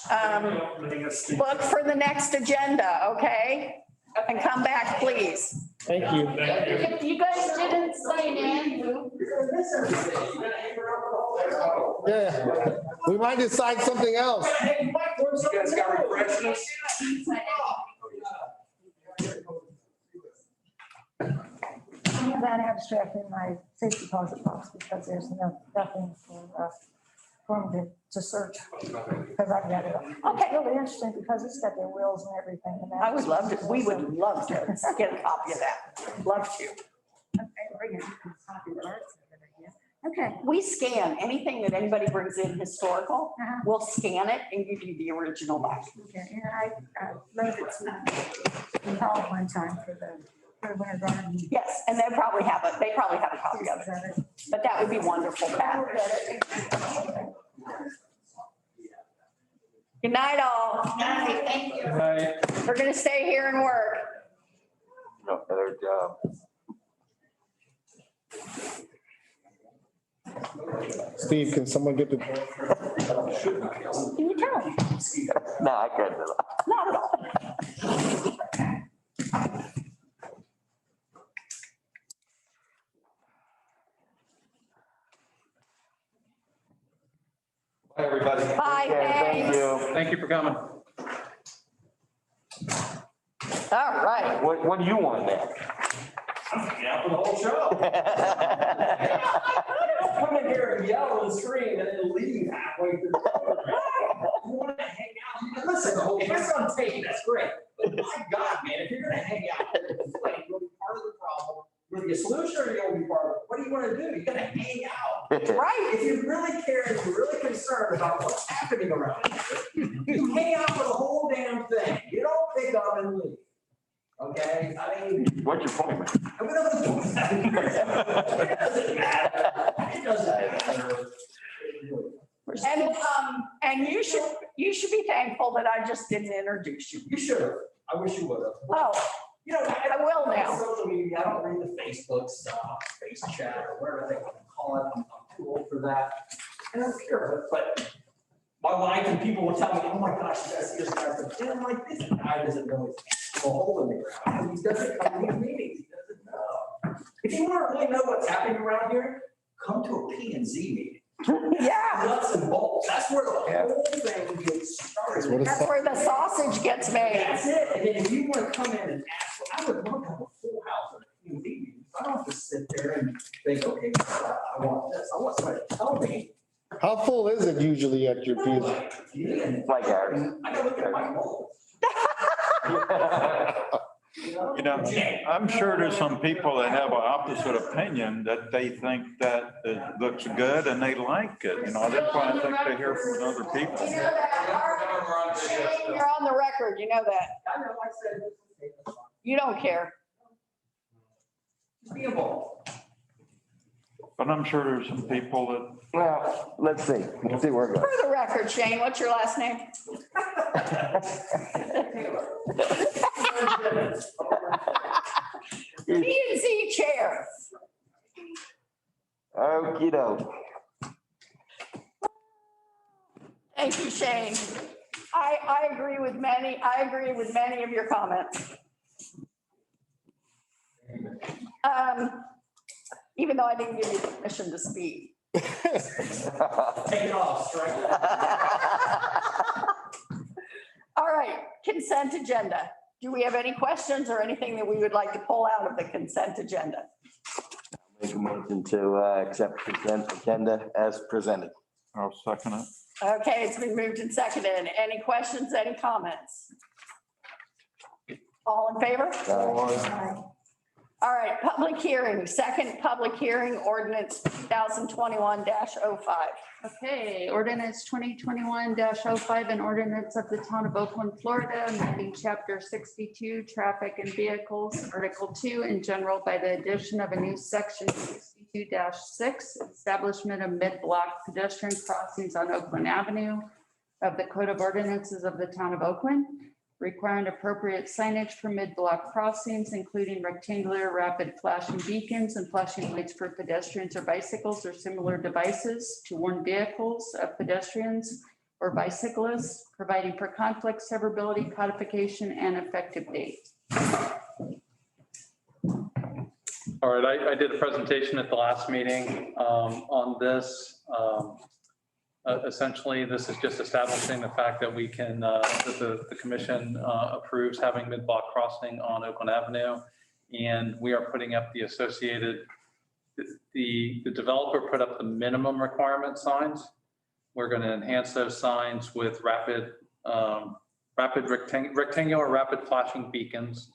Look for the next agenda, okay? And come back, please. Thank you. If you guys didn't sign in, Yeah, we might decide something else. You guys got refreshments? I have that abstract in my safe deposit box because there's nothing for them to search. Because I've got it. Okay, really interesting because it's got their wills and everything. And I would love to, we would love to get a copy of that. Love to. Okay, bring it. Copy that. Okay. We scan anything that anybody brings in historical, we'll scan it and give you the original back. Okay, and I loaded it to call one time for Winter Garden. Yes, and they probably have a copy of it, but that would be wonderful, Pat. Good night, all. Thank you. We're gonna stay here and work. No, better job. Steve, can someone get the? Can you tell him? No, I couldn't. Not at all. Bye, everybody. Bye, Thank thanks. you. Thank you for coming. All right. What do you want now? Yeah, for the whole show. Come in here and yell and scream and then leave halfway through. You want to hang out? Listen, if it's on tape, that's great. But my God, man, if you're gonna hang out, like, you'll be part of the problem. You'll be a solution or you'll be part of it. What do you want to do? You gotta hang out. Right. If you really care and you're really concerned about what's happening around here, you hang out for the whole damn thing. You don't pick up and leave. Okay? I mean. What's your point, man? I'm gonna look. It doesn't matter. It doesn't matter. And you should be thankful that I just didn't introduce you. You should have. I wish you would have. Oh, You know, I will now. Social media, I don't read the Facebook stuff, face chat, or whatever they want to call it. I'm too old for that. I don't care, but my wife and people will tell me, oh my gosh, you guys see this guy. And I'm like, this guy doesn't know it's a hole in the ground. He doesn't come to these meetings. He doesn't know. If you want to really know what's happening around here, come to a P&Z meeting. Yeah, Nuts and bolts. That's where the whole thing gets started. that's where the sausage gets made. That's it. And then if you want to come in and ask, I would love to have a full house of P&Z meetings. I don't have to sit there and think, okay, I want this. I want somebody to tell me. How full is it usually at your piece? Like ours. I gotta look at my goals. You know, I'm sure there's some people that have an opposite opinion, that they think that it looks good and they like it. You know, that's why I think they hear from other people. You know that, Shane, you're on the record, you know that. I know, like I said, You don't care. be involved. But I'm sure there's some people that, Well, let's see. Let's see where it goes. For the record, Shane, what's your last name? P&Z chair. Okey doke. Thank you, Shane. I agree with many of your comments. Even though I didn't give you permission to speak. Take it off, strike it. All right, consent agenda. Do we have any questions or anything that we would like to pull out of the consent agenda? Make a motion to accept consent agenda as presented. I'll second it. Okay, it's been moved and seconded. Any questions, any comments? All in favor? Aye. All right, public hearing, second public hearing, ordinance 2021-05. Okay, ordinance 2021-05, an ordinance of the town of Oakland, Florida, amending chapter 62, traffic and vehicles, article 2 in general by the addition of a new section 62-6, establishment of mid-block pedestrian crossings on Oakland Avenue of the Code of Ordinances of the town of Oakland, requiring appropriate signage for mid-block crossings, including rectangular rapid flashing beacons and flashing lights for pedestrians or bicycles or similar devices to warn vehicles of pedestrians or bicyclists, providing for conflict, severability, codification, and effective date. All right, I did a presentation at the last meeting on this. Essentially, this is just establishing the fact that we can, that the commission approves having mid-block crossing on Oakland Avenue. And we are putting up the associated, the developer put up the minimum requirement signs. We're going to enhance those signs with rectangular rapid flashing beacons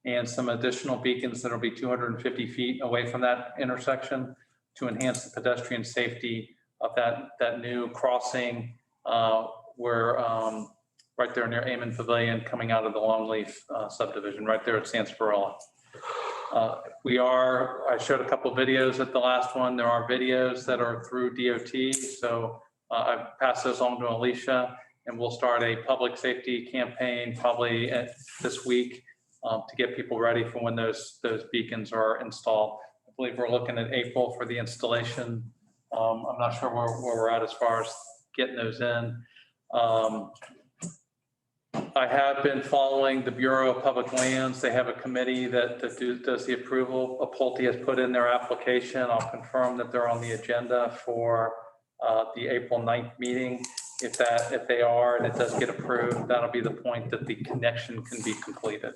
and some additional beacons that'll be 250 feet away from that intersection to enhance the pedestrian safety of that new crossing where right there near Amon Pavilion coming out of the Longleaf subdivision, right there at Sansparilla. I showed a couple of videos at the last one. There are videos that are through DOT. So I passed those on to Alicia, and we'll start a public safety campaign probably this week to get people ready for when those beacons are installed. I believe we're looking at April for the installation. I'm not sure where we're at as far as getting those in. I have been following the Bureau of Public Lands. They have a committee that does the approval. Pulte has put in their application. I'll confirm that they're on the agenda for the April 9th meeting. If they are and it does get approved, that'll be the point that the connection can be completed.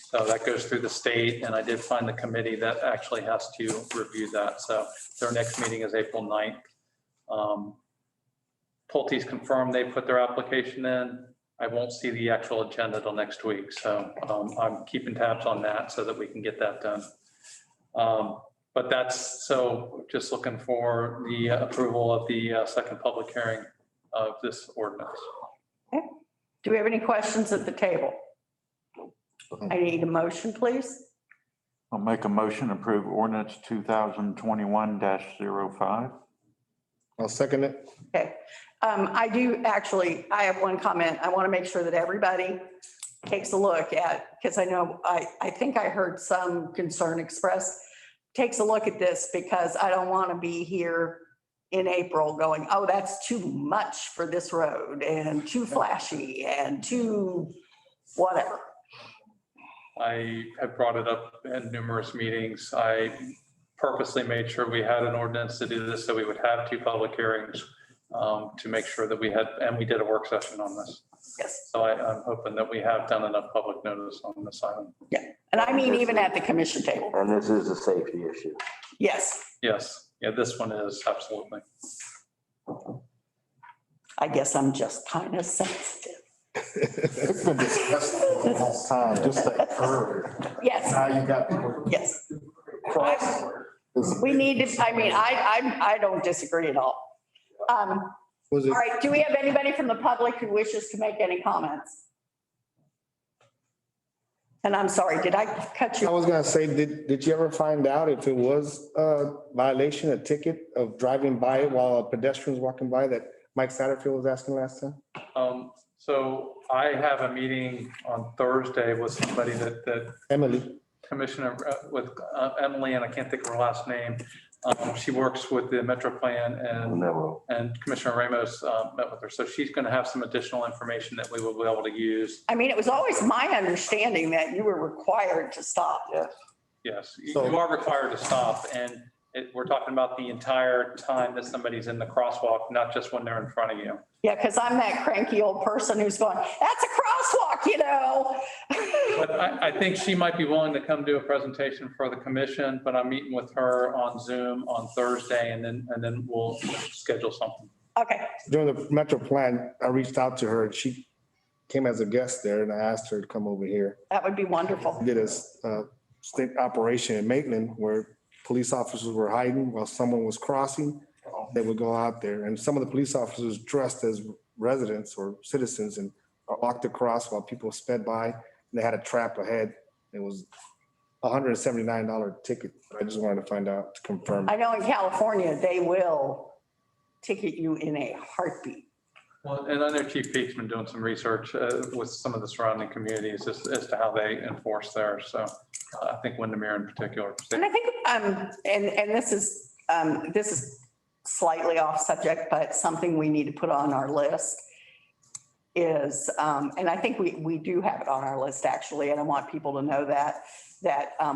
So that goes through the state, and I did find the committee that actually has to review that. So their next meeting is April 9th. Pulte's confirmed they put their application in. I won't see the actual agenda till next week. So I'm keeping tabs on that so that we can get that done. But that's, so just looking for the approval of the second public hearing of this ordinance. Okay. Do we have any questions at the table? I need a motion, please. I'll make a motion to approve ordinance 2021-05. I'll second it. Okay. I have one comment. I want to make sure that everybody takes a look at, because I think I heard some concern expressed, takes a look at this, because I don't want to be here in April going, oh, that's too much for this road and too flashy and too whatever. I have brought it up in numerous meetings. I purposely made sure we had an ordinance to do this, so we would have two public hearings to make sure that we had, and we did a work session on this. Yes. So I'm hoping that we have done enough public notice on this item. Yeah. And I mean, even at the commission table. And this is a safety issue. Yes. Yes. Yeah, this one is absolutely. I guess I'm just kind of sensitive. It's been discussed the whole time, just that curve. Yes. Now you got people. Yes. Cross. We need to, I mean, I don't disagree at all. All Was it? right, do we have anybody from the public who wishes to make any comments? And I'm sorry, did I cut I you? was gonna say, did you ever find out if it was a violation, a ticket of driving by while a pedestrian's walking by that Mike Satterfield was asking last time? So I have a meeting on Thursday with somebody that Emily. Commissioner with Emily, and I can't think of her last name. She works with the Metro Plan and Commissioner Ramos met with her. So she's going to have some additional information that we will be able to use. I mean, it was always my understanding that you were required to stop. Yes, you are required to stop, and we're talking about the entire time that somebody's in the crosswalk, not just when they're in front of you. Yeah, because I'm that cranky old person who's going, that's a crosswalk, you know? But I think she might be willing to come do a presentation for the commission, but I'm meeting with her on Zoom on Thursday, and then we'll schedule something. Okay. During the Metro Plan, I reached out to her and she came as a guest there and I asked her to come over here. That would be wonderful. Did a state operation in Maitland where police officers were hiding while someone was crossing. They would go out there and some of the police officers dressed as residents or citizens and walked across while people sped by. And they had a trap ahead. It was $179 ticket. I just wanted to find out to confirm. I know in California, they will ticket you in a heartbeat. Well, and I know Chief Pete's been doing some research with some of the surrounding communities as to how they enforce theirs. So I think Windermere in particular. And I think, and this is slightly off subject, but something we need to put on our list is, and I think we do have it on our list actually, and I want people to know that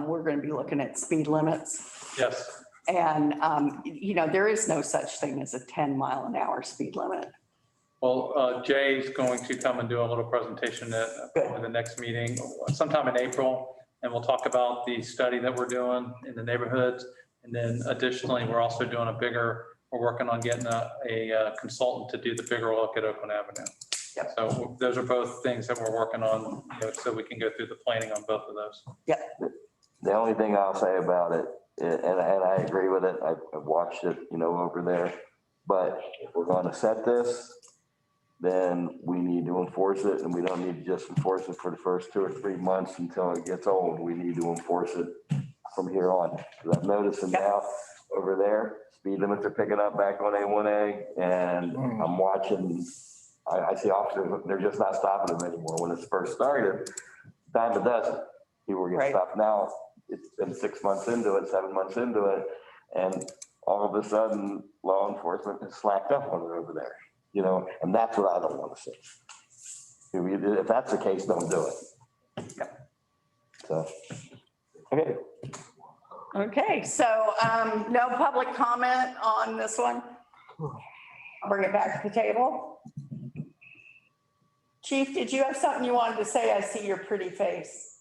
we're going to be looking at speed limits. Yes. And, there is no such thing as a 10-mile-an-hour speed limit. Well, Jay's going to come and do a little presentation at the next meeting sometime in April. And we'll talk about the study that we're doing in the neighborhoods. And then additionally, we're also doing we're working on getting a consultant to do the bigger look at Oakland Avenue. Yep. So those are both things that we're working on, so we can go through the planning on both of those. Yep. The only thing I'll say about it, and I agree with it, I've watched it, over there. But if we're going to set this, then we need to enforce it, and we don't need to just enforce it for the first 2 or 3 months until it gets old. We need to enforce it from here on. Because I'm noticing now over there, speed limits are picking up back on A1A, and I'm watching, I see officers, they're just not stopping them anymore. When it first started, time it doesn't. People were getting stopped. Now it's been 6 months into it, 7 months into it, and all of a sudden law enforcement has slacked up on it over there. And that's what I don't want to see. If that's the case, don't do it. So, okay. Okay, so no public comment on this one. I'll bring it back to the table. Chief, did you have something you wanted to say? I see your pretty face.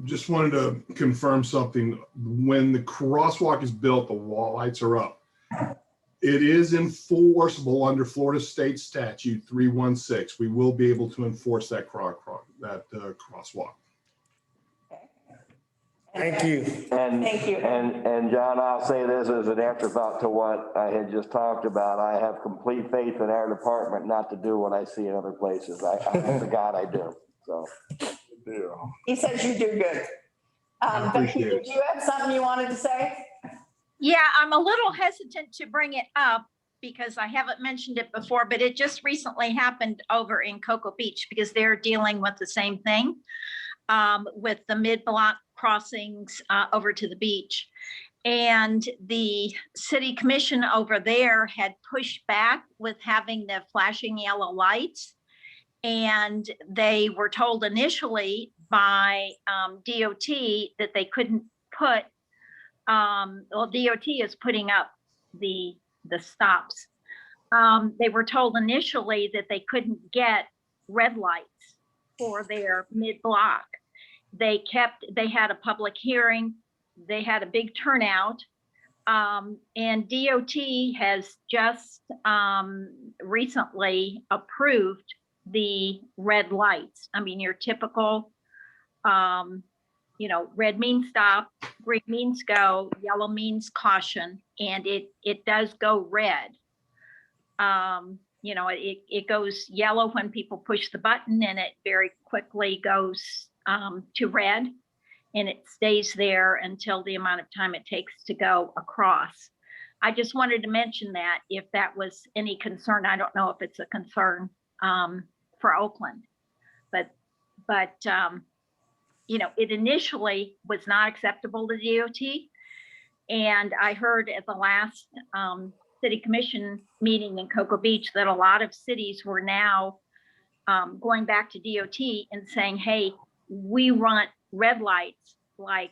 Just wanted to confirm something. When the crosswalk is built, the wall lights are up. It is enforceable under Florida State Statute 316. We will be able to enforce that crosswalk. Thank you. And, Thank you. And John, I'll say this as an afterthought to what I had just talked about. I have complete faith in our department not to do what I see in other places. I hope to God I do. So. He says you do good. Becky, did you have something you wanted to say? Yeah, I'm a little hesitant to bring it up because I haven't mentioned it before, but it just recently happened over in Cocoa Beach because they're dealing with the same thing with the mid-block crossings over to the beach. And the city commission over there had pushed back with having the flashing yellow lights. And they were told initially by DOT that they couldn't put, DOT is putting up the stops. They were told initially that they couldn't get red lights for their mid-block. They had a public hearing, they had a big turnout, and DOT has just recently approved the red lights. I mean, your typical, red means stop, green means go, yellow means caution, and it does go red. It goes yellow when people push the button, and it very quickly goes to red, and it stays there until the amount of time it takes to go across. I just wanted to mention that if that was any concern. I don't know if it's a concern for Oakland, but it initially was not acceptable to DOT. And I heard at the last city commission meeting in Cocoa Beach that a lot of cities were now going back to DOT and saying, hey, we want red lights like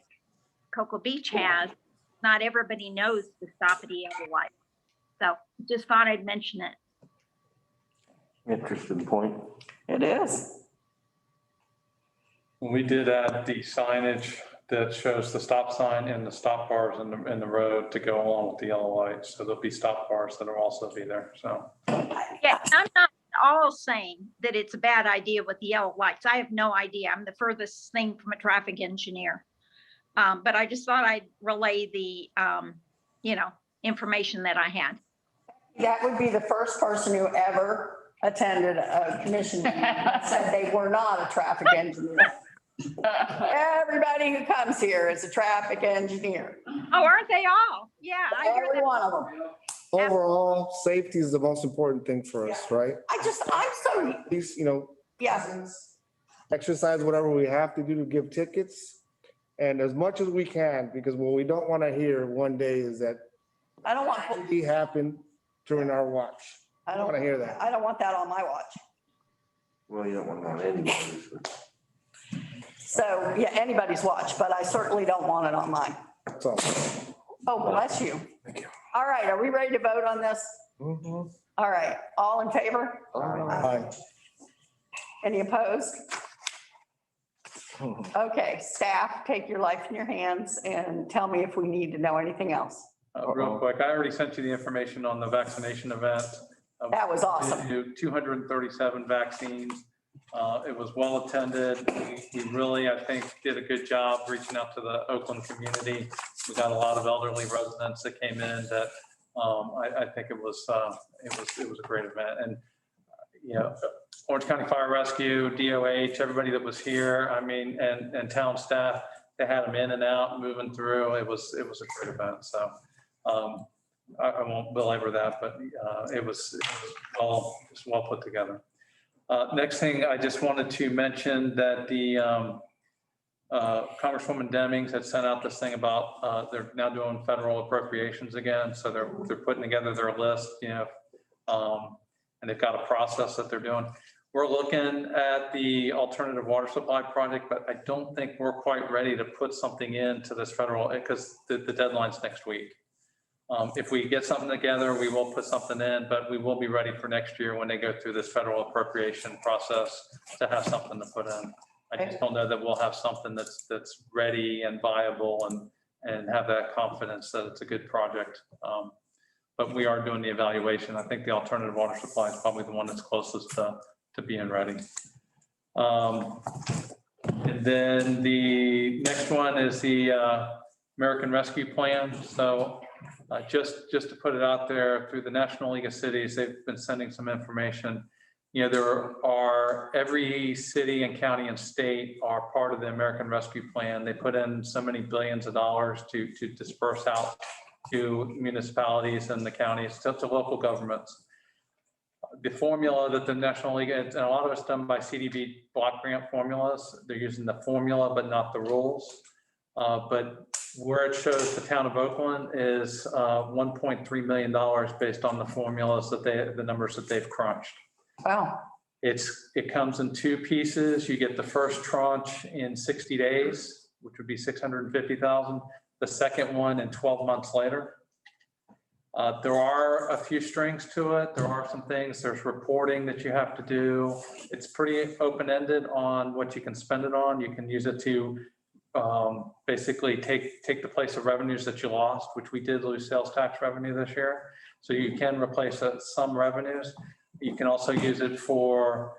Cocoa Beach has. Not everybody knows to stop at the yellow light. So just thought I'd mention it. Interesting point. It is. We did add the signage that shows the stop sign and the stop bars in the road to go along with the yellow lights. So there'll be stop bars that'll also be there. So. Yeah, I'm not all saying that it's a bad idea with the yellow lights. I have no idea. I'm the furthest thing from a traffic engineer. But I just thought I'd relay the, information that I had. That would be the first person who ever attended a commission meeting that said they were not a traffic engineer. Everybody who comes here is a traffic engineer. Oh, aren't they all? Yeah. I hear Every that. one of them. Overall, safety is the most important thing for us, right? I'm so, These, yeah. exercise whatever we have to do to give tickets. And as much as we can, because what we don't want to hear one day is that I don't want, tragedy happened during our watch. I don't want to hear that. I don't want that on my watch. Well, you don't want to go on anybody's. So, yeah, anybody's watch, but I certainly don't want it on mine. That's all. Oh, bless you. Thank you. All right, are we ready to vote on this? Mhm. All right, all in favor? Aye. Any opposed? Okay, staff, take your life in your hands and tell me if we need to know anything else. Real quick, I already sent you the information on the vaccination event. That was awesome. We did 237 vaccines. It was well attended. We really, I think, did a good job reaching out to the Oakland community. We got a lot of elderly residents that came in that I think it was a great event. And, Orange County Fire Rescue, DOH, everybody that was here, I mean, and town staff, they had them in and out, moving through. It was a great event. So I won't belabor that, but it was well put together. Next thing, I just wanted to mention that the Congresswoman Demings had sent out this thing about they're now doing federal appropriations again. So they're putting together their list, and they've got a process that they're doing. We're looking at the alternative water supply project, but I don't think we're quite ready to put something into this federal, because the deadline's next week. If we get something together, we will put something in, but we will be ready for next year when they go through this federal appropriation process to have something to put in. I just don't know that we'll have something that's ready and viable and have that confidence that it's a good project. But we are doing the evaluation. I think the alternative water supply is probably the one that's closest to being ready. And then the next one is the American Rescue Plan. So just to put it out there, through the National League of Cities, they've been sending some information. There are, every city and county and state are part of the American Rescue Plan. They put in so many billions of dollars to disperse out to municipalities and the counties, to local governments. The formula that the National League, and a lot of it's done by CDB block grant formulas. They're using the formula, but not the rules. But where it shows the town of Oakland is $1.3 million based on the formulas the numbers that they've crunched. Wow. It comes in two pieces. You get the first tranche in 60 days, which would be 650,000. The second one in 12 months later. There are a few strings to it. There are some things, there's reporting that you have to do. It's pretty open-ended on what you can spend it on. You can use it to basically take the place of revenues that you lost, which we did lose sales tax revenue this year. So you can replace some revenues. You can also use it for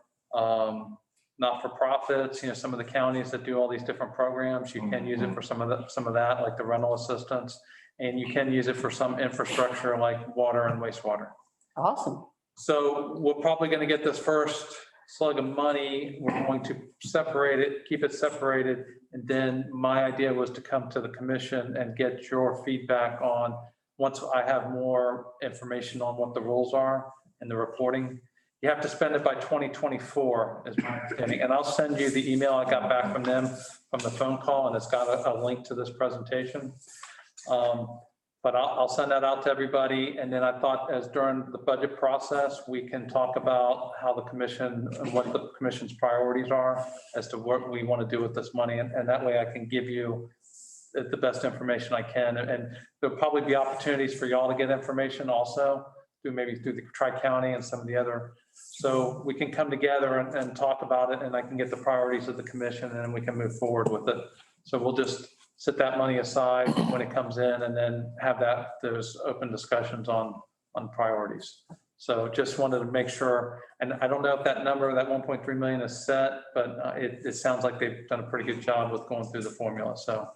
not-for-profits, some of the counties that do all these different programs. You can use it for some of that, like the rental assistance. And you can use it for some infrastructure like water and wastewater. Awesome. So we're probably going to get this first slug of money. We're going to separate it, keep it separated. And then my idea was to come to the commission and get your feedback on, once I have more information on what the rules are and the reporting. You have to spend it by 2024 is my understanding. And I'll send you the email I got back from them from the phone call, and it's got a link to this presentation. But I'll send that out to everybody. And then I thought, as during the budget process, we can talk about how the commission, what the commission's priorities are as to what we want to do with this money. And that way I can give you the best information I can. And there'll probably be opportunities for y'all to get information also maybe through the Tri-County and some of the other. So we can come together and talk about it, and I can get the priorities of the commission, and then we can move forward with it. So we'll just set that money aside when it comes in, and then have those open discussions on priorities. So just wanted to make sure, and I don't know if that number, that 1.3 million is set, but it sounds like they've done a pretty good job with going through the formula, so.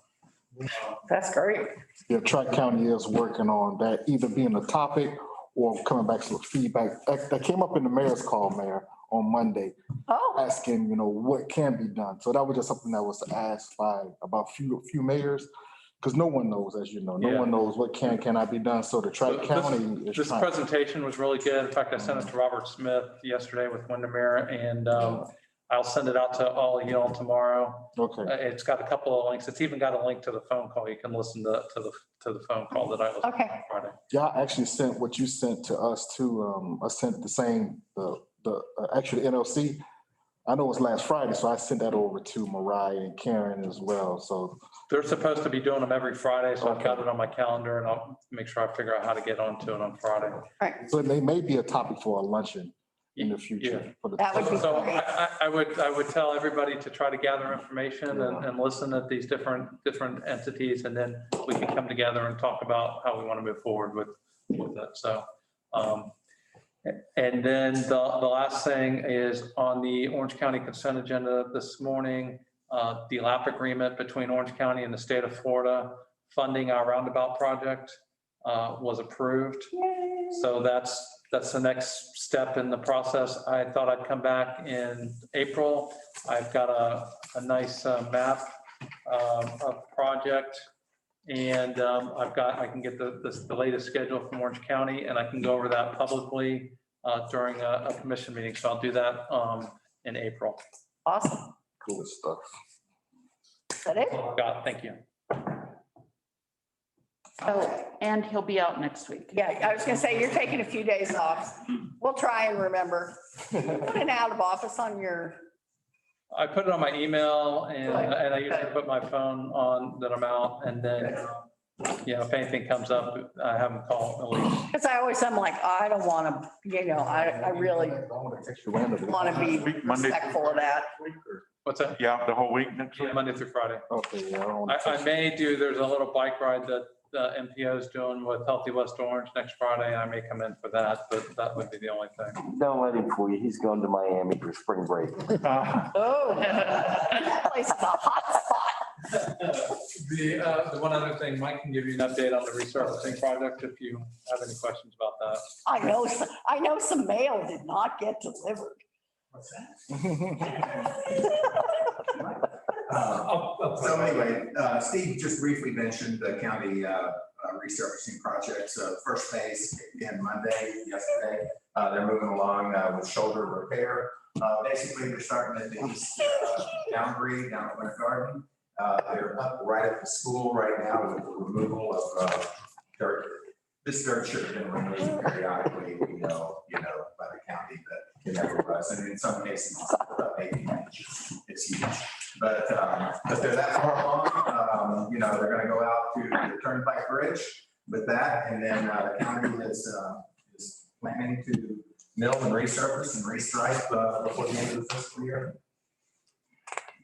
That's great. Yeah, Tri-County is working on that, either being a topic or coming back with feedback. That came up in the mayor's call, Mayor, on Monday, Oh, asking, what can be done. So that was just something that was asked by about few mayors, because no one knows, as you know, no one knows what cannot be done. So the Tri-County is This trying. presentation was really good. In fact, I sent it to Robert Smith yesterday with Windermere, and I'll send it out to all of you all tomorrow. Okay. It's got a couple of links. It's even got a link to the phone call. You can listen to the phone call that I listened to on Friday. Yeah, I actually sent what you sent to us too. I sent the same, actually the NLC. I know it was last Friday, so I sent that over to Mariah and Karen as well. So They're supposed to be doing them every Friday, so I've got it on my calendar, and I'll make sure I figure out how to get onto it on Friday. so they may be a topic for a luncheon in the future. For the That would be So great. I would tell everybody to try to gather information and listen at these different entities, and then we can come together and talk about how we want to move forward with it. So, and then the last thing is on the Orange County consent agenda this morning, the LAP agreement between Orange County and the state of Florida funding our roundabout project was approved. So that's the next step in the process. I thought I'd come back in April. I've got a nice map of project. And I can get the latest schedule from Orange County, and I can go over that publicly during a commission meeting. So I'll do that in April. Awesome. Cool stuff. Is that it? God, thank you. Oh, and he'll be out next week. Yeah, I was gonna say, you're taking a few days off. We'll try and remember. Put an out of office on your, I put it on my email, and I usually put my phone on that I'm out, and then, if anything comes up, I have them call Elise. because I'm like, I don't want to, I really want to be Monday. respectful of that. What's that? Yeah, the whole week next week. Monday through Friday. Okay, yeah. I may do, there's a little bike ride that MPO is doing with Healthy West Orange next Friday. I may come in for that, but that would be the only thing. Don't let him fool you. He's going to Miami for spring break. Oh, that place is a hot spot. The one other thing, Mike can give you an update on the resurfacing project if you have any questions about that. I know some mail did not get delivered. What's that? So anyway, Steve just briefly mentioned the county resurfacing projects. First phase began Monday, yesterday. They're moving along with shoulder repair. Basically, they're starting at the east boundary down at Winter Garden. They're up right at the school right now with the removal of dirt. This dirt should have been removed periodically, we know, by the county, that it never was. And in some cases, it's about 18 inches. It's huge. But they're that far along, they're going to go out to the Turnpike Bridge with that. And then the county is planning to mill and resurface and restripe before the end of the fiscal year.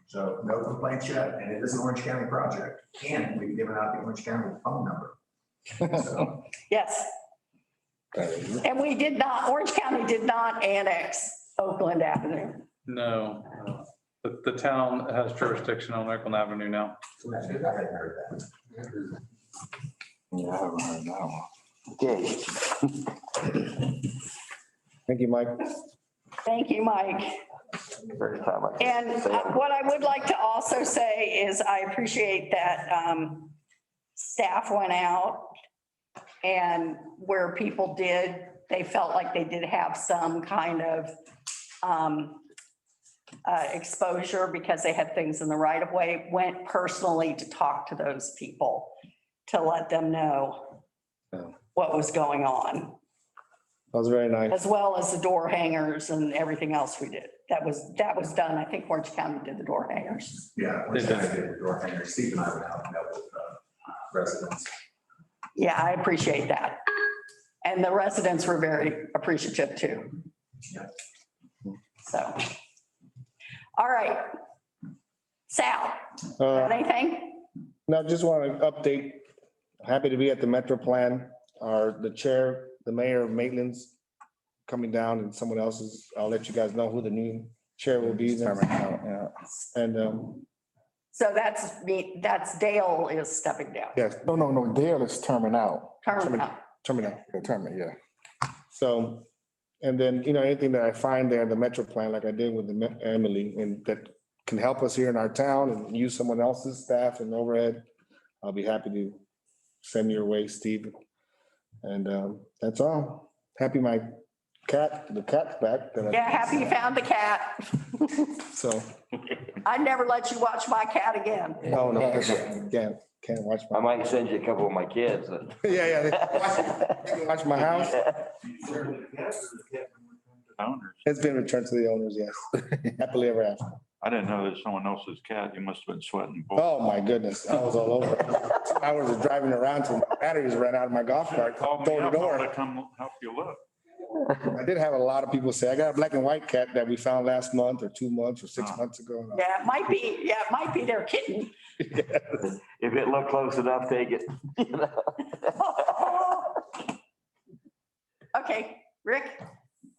So no complaints yet. And it is an Orange County project. And we've given out the Orange County phone number. So, Yes. And Orange County did not annex Oakland Avenue. No, the town has jurisdiction on Oakland Avenue now. I hadn't heard that. Yeah, I haven't heard that one. Okay. Thank you, Mike. Thank you, Mike. First time I- And what I would like to also say is I appreciate that staff went out, and where people they felt like they did have some kind of exposure because they had things in the right of way, went personally to talk to those people to let them know what was going on, That was very nice. as well as the door hangers and everything else we did. That was done. I think Orange County did the door hangers. Yeah, Orange County did the door hanger. Steve and I went out and met with residents. Yeah, I appreciate that. And the residents were very appreciative too. Yeah. So, all right. Sal, anything? No, just want to update. Happy to be at the Metro Plan. The chair, the mayor of Maitland's coming down and someone else's, I'll let you guys know who the new chair will be. And, So that's me, that's Dale is stepping down. yes, no, Dale is terming out. Term out. Terminate, yeah. So, and then, anything that I find there in the Metro plan, like I did with Emily, and that can help us here in our town and use someone else's staff and overhead, I'll be happy to send your way, Steve. And that's all. Happy the cat's back. Yeah, happy you found the cat. So, I never let you watch my cat again. no, can't watch I my, might send you a couple of my kids. yeah. Watch my house. Owners. It's been returned to the owners, yes. Happily ever after. I didn't know that someone else's cat. You must have been sweating. Oh, my goodness. I was all over. 2 hours of driving around till my batteries ran out of my golf cart, Called me door to up, door. to come help you look. I did have a lot of people say, I got a black and white cat that we found last month or 2 months or 6 months ago. And Yeah, it might be their kitten. If it looked close enough, take it. Okay, Rick?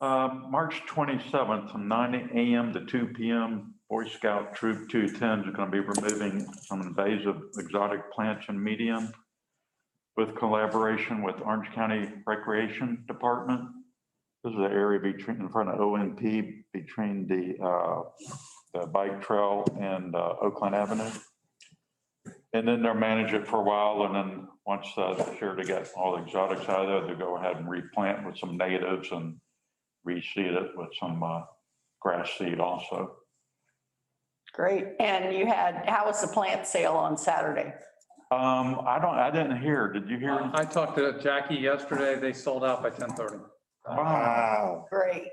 March 27th from 9 a.m. to 2 p.m. Boy Scout Troop 210 is going to be removing some invasive exotic plants and medium with collaboration with Orange County Recreation Department. This is the area between, in front of OMP, between the bike trail and Oakland Avenue. And then they'll manage it for a while, and then once they're sure to get all the exotics out of there, they'll go ahead and replant with some natives and reseed it with some grass seed also. Great. And how was the plant sale on Saturday? I didn't hear. Did you hear? I talked to Jackie yesterday. They sold out by 10:30. Wow. Great,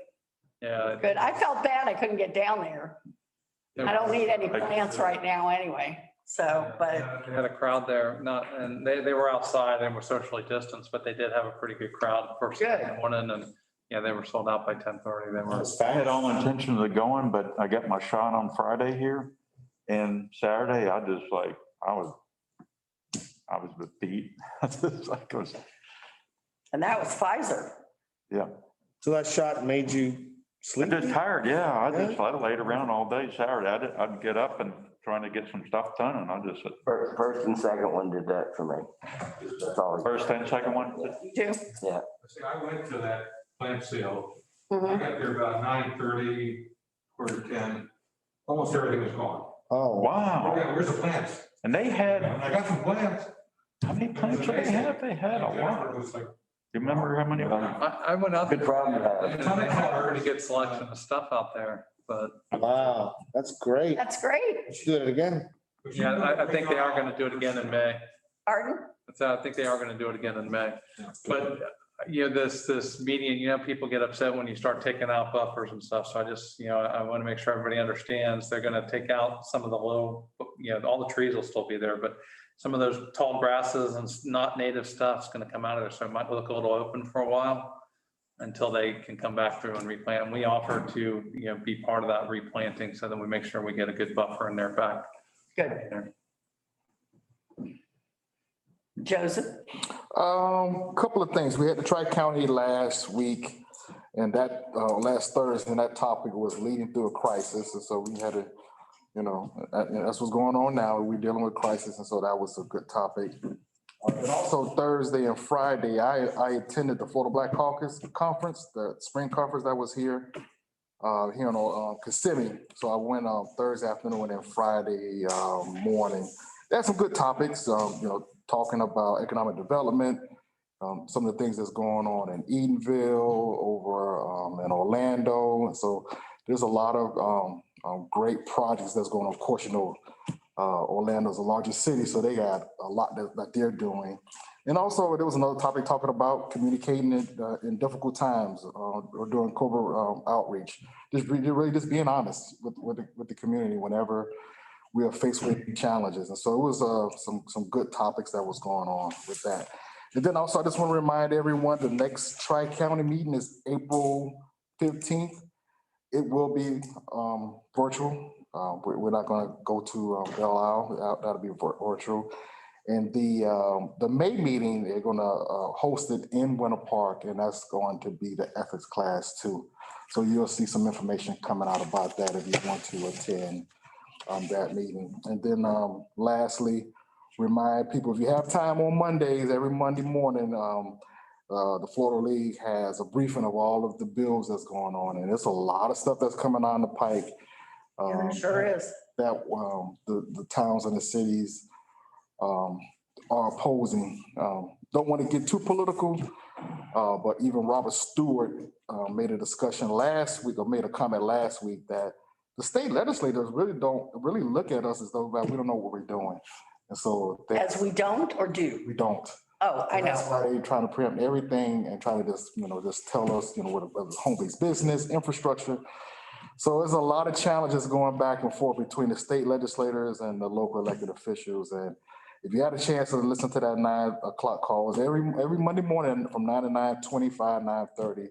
Yeah. good. I felt bad I couldn't get down there. I don't need any plants right now anyway, so, but They had a crowd there, and they were outside and were socially distanced, but they did have a pretty good crowd first thing in the morning, and yeah, they were sold out by 10:30. They were. I had all intentions of going, but I got my shot on Friday here. And Saturday, I just like, I was beat. and that was Pfizer. Yeah. So that shot made you I'm sleep? just tired. Yeah. I laid around all day Saturday. I'd get up and trying to get some stuff done, and I just said. First and second one did that for me. That's all. First and second one? You do? Yeah. See, I went to that plant sale. Mhm. I got there about 9:30, 9:45. Almost everything was gone. Oh, Wow. Yeah, where's the plants? And they had, And I got some plants. how many plants did they have? They had a lot. It was like, You remember how many of them? I went out. Good problem to have. They had a pretty good selection of stuff out there, but wow, that's great. That's great. Do it again. yeah, I think they are going to do it again in May. Pardon? So I think they are going to do it again in May. But, this median, people get upset when you start taking out buffers and stuff. So I just, I want to make sure everybody understands they're going to take out some of the low, all the trees will still be there, but some of those tall grasses and not native stuff's going to come out of there. So it might look a little open for a while until they can come back through and replant. And we offer to, be part of that replanting so that we make sure we get a good buffer in there back. Good. Joseph? Couple of things. We had the Tri-County last week, and that last Thursday, and that topic was leading through a crisis. And so we had to, that's what's going on now. We're dealing with crisis, and so that was a good topic. And also Thursday and Friday, I attended the Florida Black Caucus Conference, the spring conference that was here in Kissimmee. So I went Thursday afternoon and Friday morning. They had some good topics, talking about economic development, some of the things that's going on in Edenville, over in Orlando. And so there's a lot of great projects that's going on. Of course, Orlando's the largest city, so they got a lot that they're doing. And also there was another topic talking about communicating in difficult times or doing covert outreach. Just really just being honest with the community whenever we are faced with challenges. And so it was some good topics that was going on with that. And then also I just want to remind everyone the next Tri-County meeting is April 15th. It will be virtual. We're not going to go to Belle Isle. That'll be virtual. And the May meeting, they're gonna host it in Winter Park, and that's going to be the ethics class too. So you'll see some information coming out about that if you want to attend that meeting. And then lastly, remind people, if you have time on Mondays, every Monday morning, the Florida League has a briefing of all of the bills that's going on, and there's a lot of stuff that's coming down the pike. Yeah, there sure is. That the towns and the cities are opposing. Don't want to get too political, but even Robert Stewart made a discussion last week, or made a comment last week, that the state legislators don't really look at us as though that we don't know what we're doing. And so As we don't or do? we don't. Oh, I That's know. why they're trying to preempt everything and try to just tell us, what home-based business, infrastructure. So there's a lot of challenges going back and forth between the state legislators and the local elected officials. And if you had a chance to listen to that 9 o'clock calls every Monday morning from 9 to 9:25, 9:30.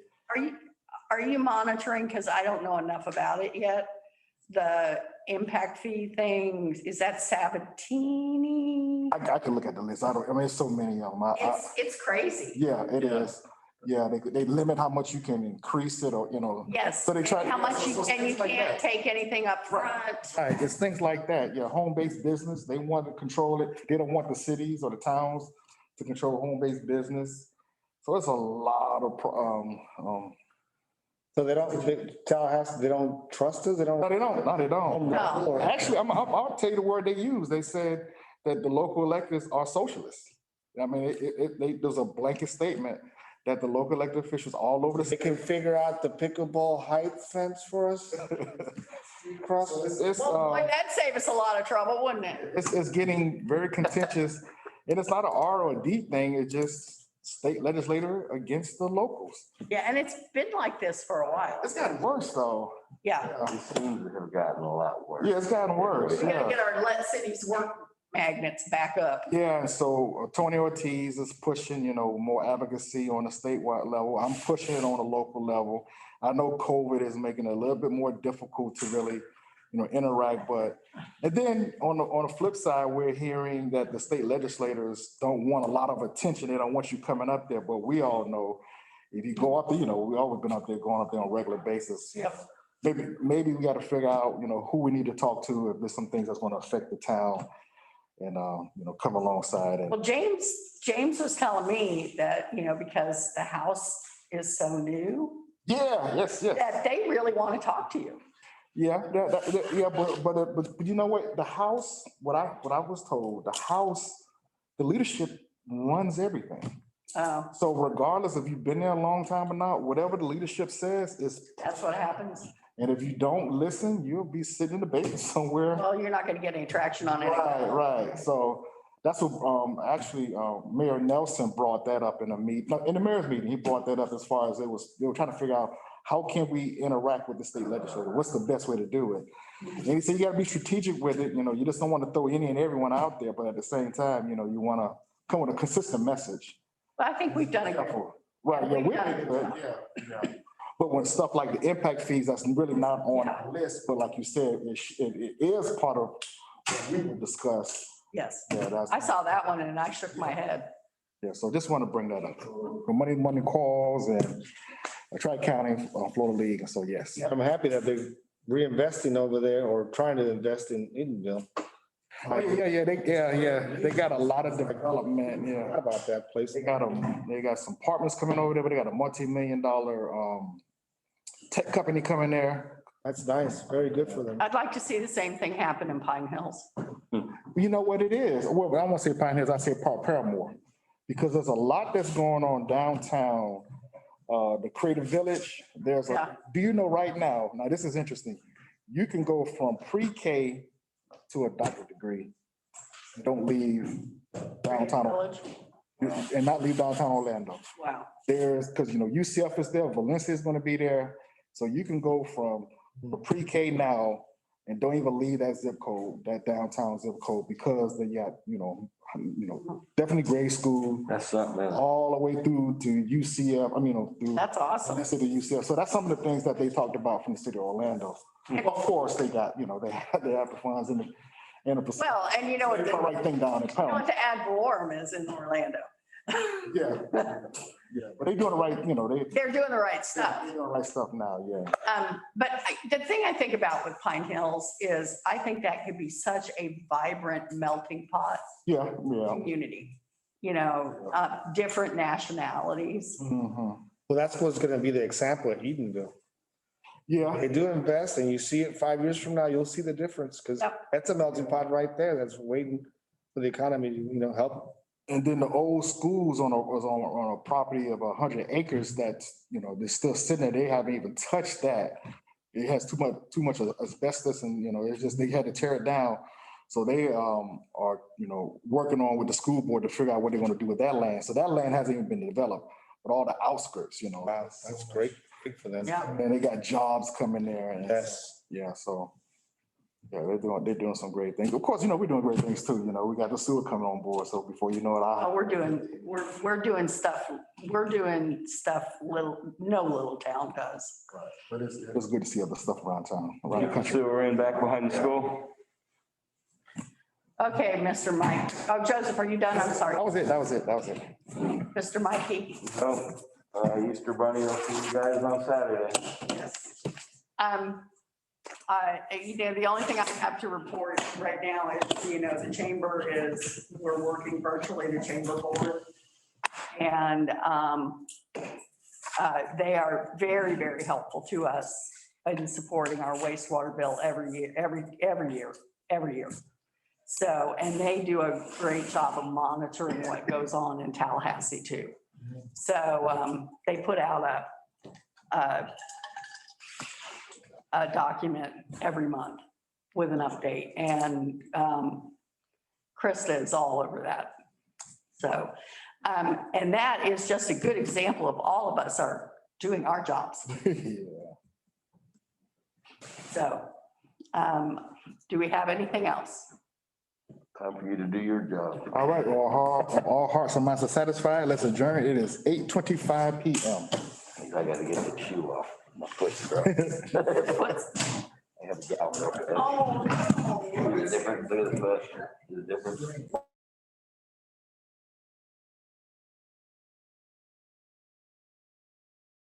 Are you monitoring, because I don't know enough about it yet, the impact fee thing? Is that Sabatini? I could look at the list. It's so many of them. It's crazy. Yeah, it is. Yeah, they limit how much you can increase it, or, Yes. So they try. How much and you Things like can't that. take anything up front. Right, it's things like that. Yeah, home-based business, they want to control it. They don't want the cities or the towns to control home-based business. So it's a lot of, So Tallahassee, they don't trust us? They don't? No, they don't. No, they don't. No. Actually, I'll tell you the word they use. They said that the local electeds are socialists. I mean, there's a blanket statement that the local elected officials all over the They state. can figure out the pickleball height fence for us? Well, boy, that'd save us a lot of trouble, wouldn't it? It's getting very contentious, and it's not an R or a D thing. It's just state legislator against the locals. Yeah, and it's been like this for a while. It's gotten worse though. Yeah. It seems to have gotten a lot worse. Yeah, it's gotten worse. We gotta Yeah. get our let cities work magnets back up. Yeah, and so Tony Ortiz is pushing, more advocacy on a statewide level. I'm pushing it on a local level. I know COVID is making it a little bit more difficult to really, interact, and then on the flip side, we're hearing that the state legislators don't want a lot of attention. They don't want you coming up there, but we all know if you go up there, we always been up there, going up there on a regular basis. Yep. Maybe we got to figure out, who we need to talk to if there's some things that's going to affect the town. And, come alongside and. Well, James was telling me that, because the house is so new. Yeah, yes. That they really want to talk to you. Yeah, but you know what? The house, what I was told, the leadership runs everything. Oh, So regardless if you've been there a long time or not, whatever the leadership says is, that's what happens. and if you don't listen, you'll be sitting in the basement somewhere. Well, you're not going to get any traction on it. Right. So that's what, actually, Mayor Nelson brought that up in a meeting, in the mayor's meeting. He brought that up as far as they were trying to figure out, how can we interact with the state legislature? What's the best way to do it? And he said, you gotta be strategic with it. You just don't want to throw any and everyone out there, but at the same time, you want to come with a consistent message. But I think we've done it. Right, yeah, We've done it. But when stuff like the impact fees, that's really not on the list, but like you said, it is part of what we will discuss. Yes. Yeah, I saw that one and I shook my head. Yeah, so just want to bring that up. Money calls and Tri-County Florida League, and so yes. I'm happy that they're reinvesting over there or trying to invest in Edenville. Oh, they got a lot of development, yeah. About that place. They got some apartments coming over there, but they got a multi-million-dollar tech company coming there. That's nice. Very good for them. I'd like to see the same thing happen in Pine Hills. You know what it is? Well, I won't say Pine Hills, I say Paramore. Because there's a lot that's going on downtown. The Creative Village, do you know right now this is interesting. You can go from pre-K to a doctorate degree. Don't leave downtown and not leave downtown Orlando. Wow. Because UCF is there, Valencia is going to be there. So you can go from pre-K now and don't even leave that zip code, that downtown zip code, because they got, definitely grade school. That's something else. All the way through to UCF, through. That's awesome. The city of UCF. So that's some of the things that they talked about from the city of Orlando. Of course, they got, they have the funds in a percent. Well, and you know what, The right thing down in you know pound. what the ad valorem is in Orlando. Yeah, yeah, but they doing the right, They're doing the right stuff. they're doing the right stuff now, yeah. But the thing I think about with Pine Hills is I think that could be such a vibrant melting pot Yeah, yeah. community, different nationalities. Mhm. Well, that's what's gonna be the example at Edenville. Yeah, They do invest and you see it 5 years from now, you'll see the difference because Yep. that's a melting pot right there that's waiting for the economy to, help. and then the old schools was on a property of 100 acres that's, they're still sitting there. They haven't even touched that. It has too much asbestos and, it's just, they had to tear it down. So they are, working on with the school board to figure out what they're gonna do with that land. So that land hasn't even been developed, but all the outskirts, Wow, that's great. Good for them. Yeah. And they got jobs coming there and, Yes. yeah, so. Yeah, they're doing some great things. Of course, we're doing great things too. We got the sewer coming on board. So before you know it, We're doing stuff no little town does. But it's good to see other stuff around town, around the Keep the country. sewer in back behind the school. Okay, Mr. Mike. Oh, Joseph, are you done? I'm sorry. That was it. Mr. Mikey. Easter Bunny, I'll see you guys on Saturday. Yes. The only thing I have to report right now is, the chamber we're working virtually, the chamber board. And they are very, very helpful to us in supporting our wastewater bill every year. So, and they do a great job of monitoring what goes on in Tallahassee too. So they put out a document every month with an update, and Krista is all over that. So, and that is just a good example of all of us are doing our jobs. So, do we have anything else? Time for you to do your job. All right, all hearts and minds are satisfied. Let's adjourn. It is 8:25 PM. I gotta get the shoe off my foot, bro. I have a gout. Oh, Is it different? Look at the foot. Is it different?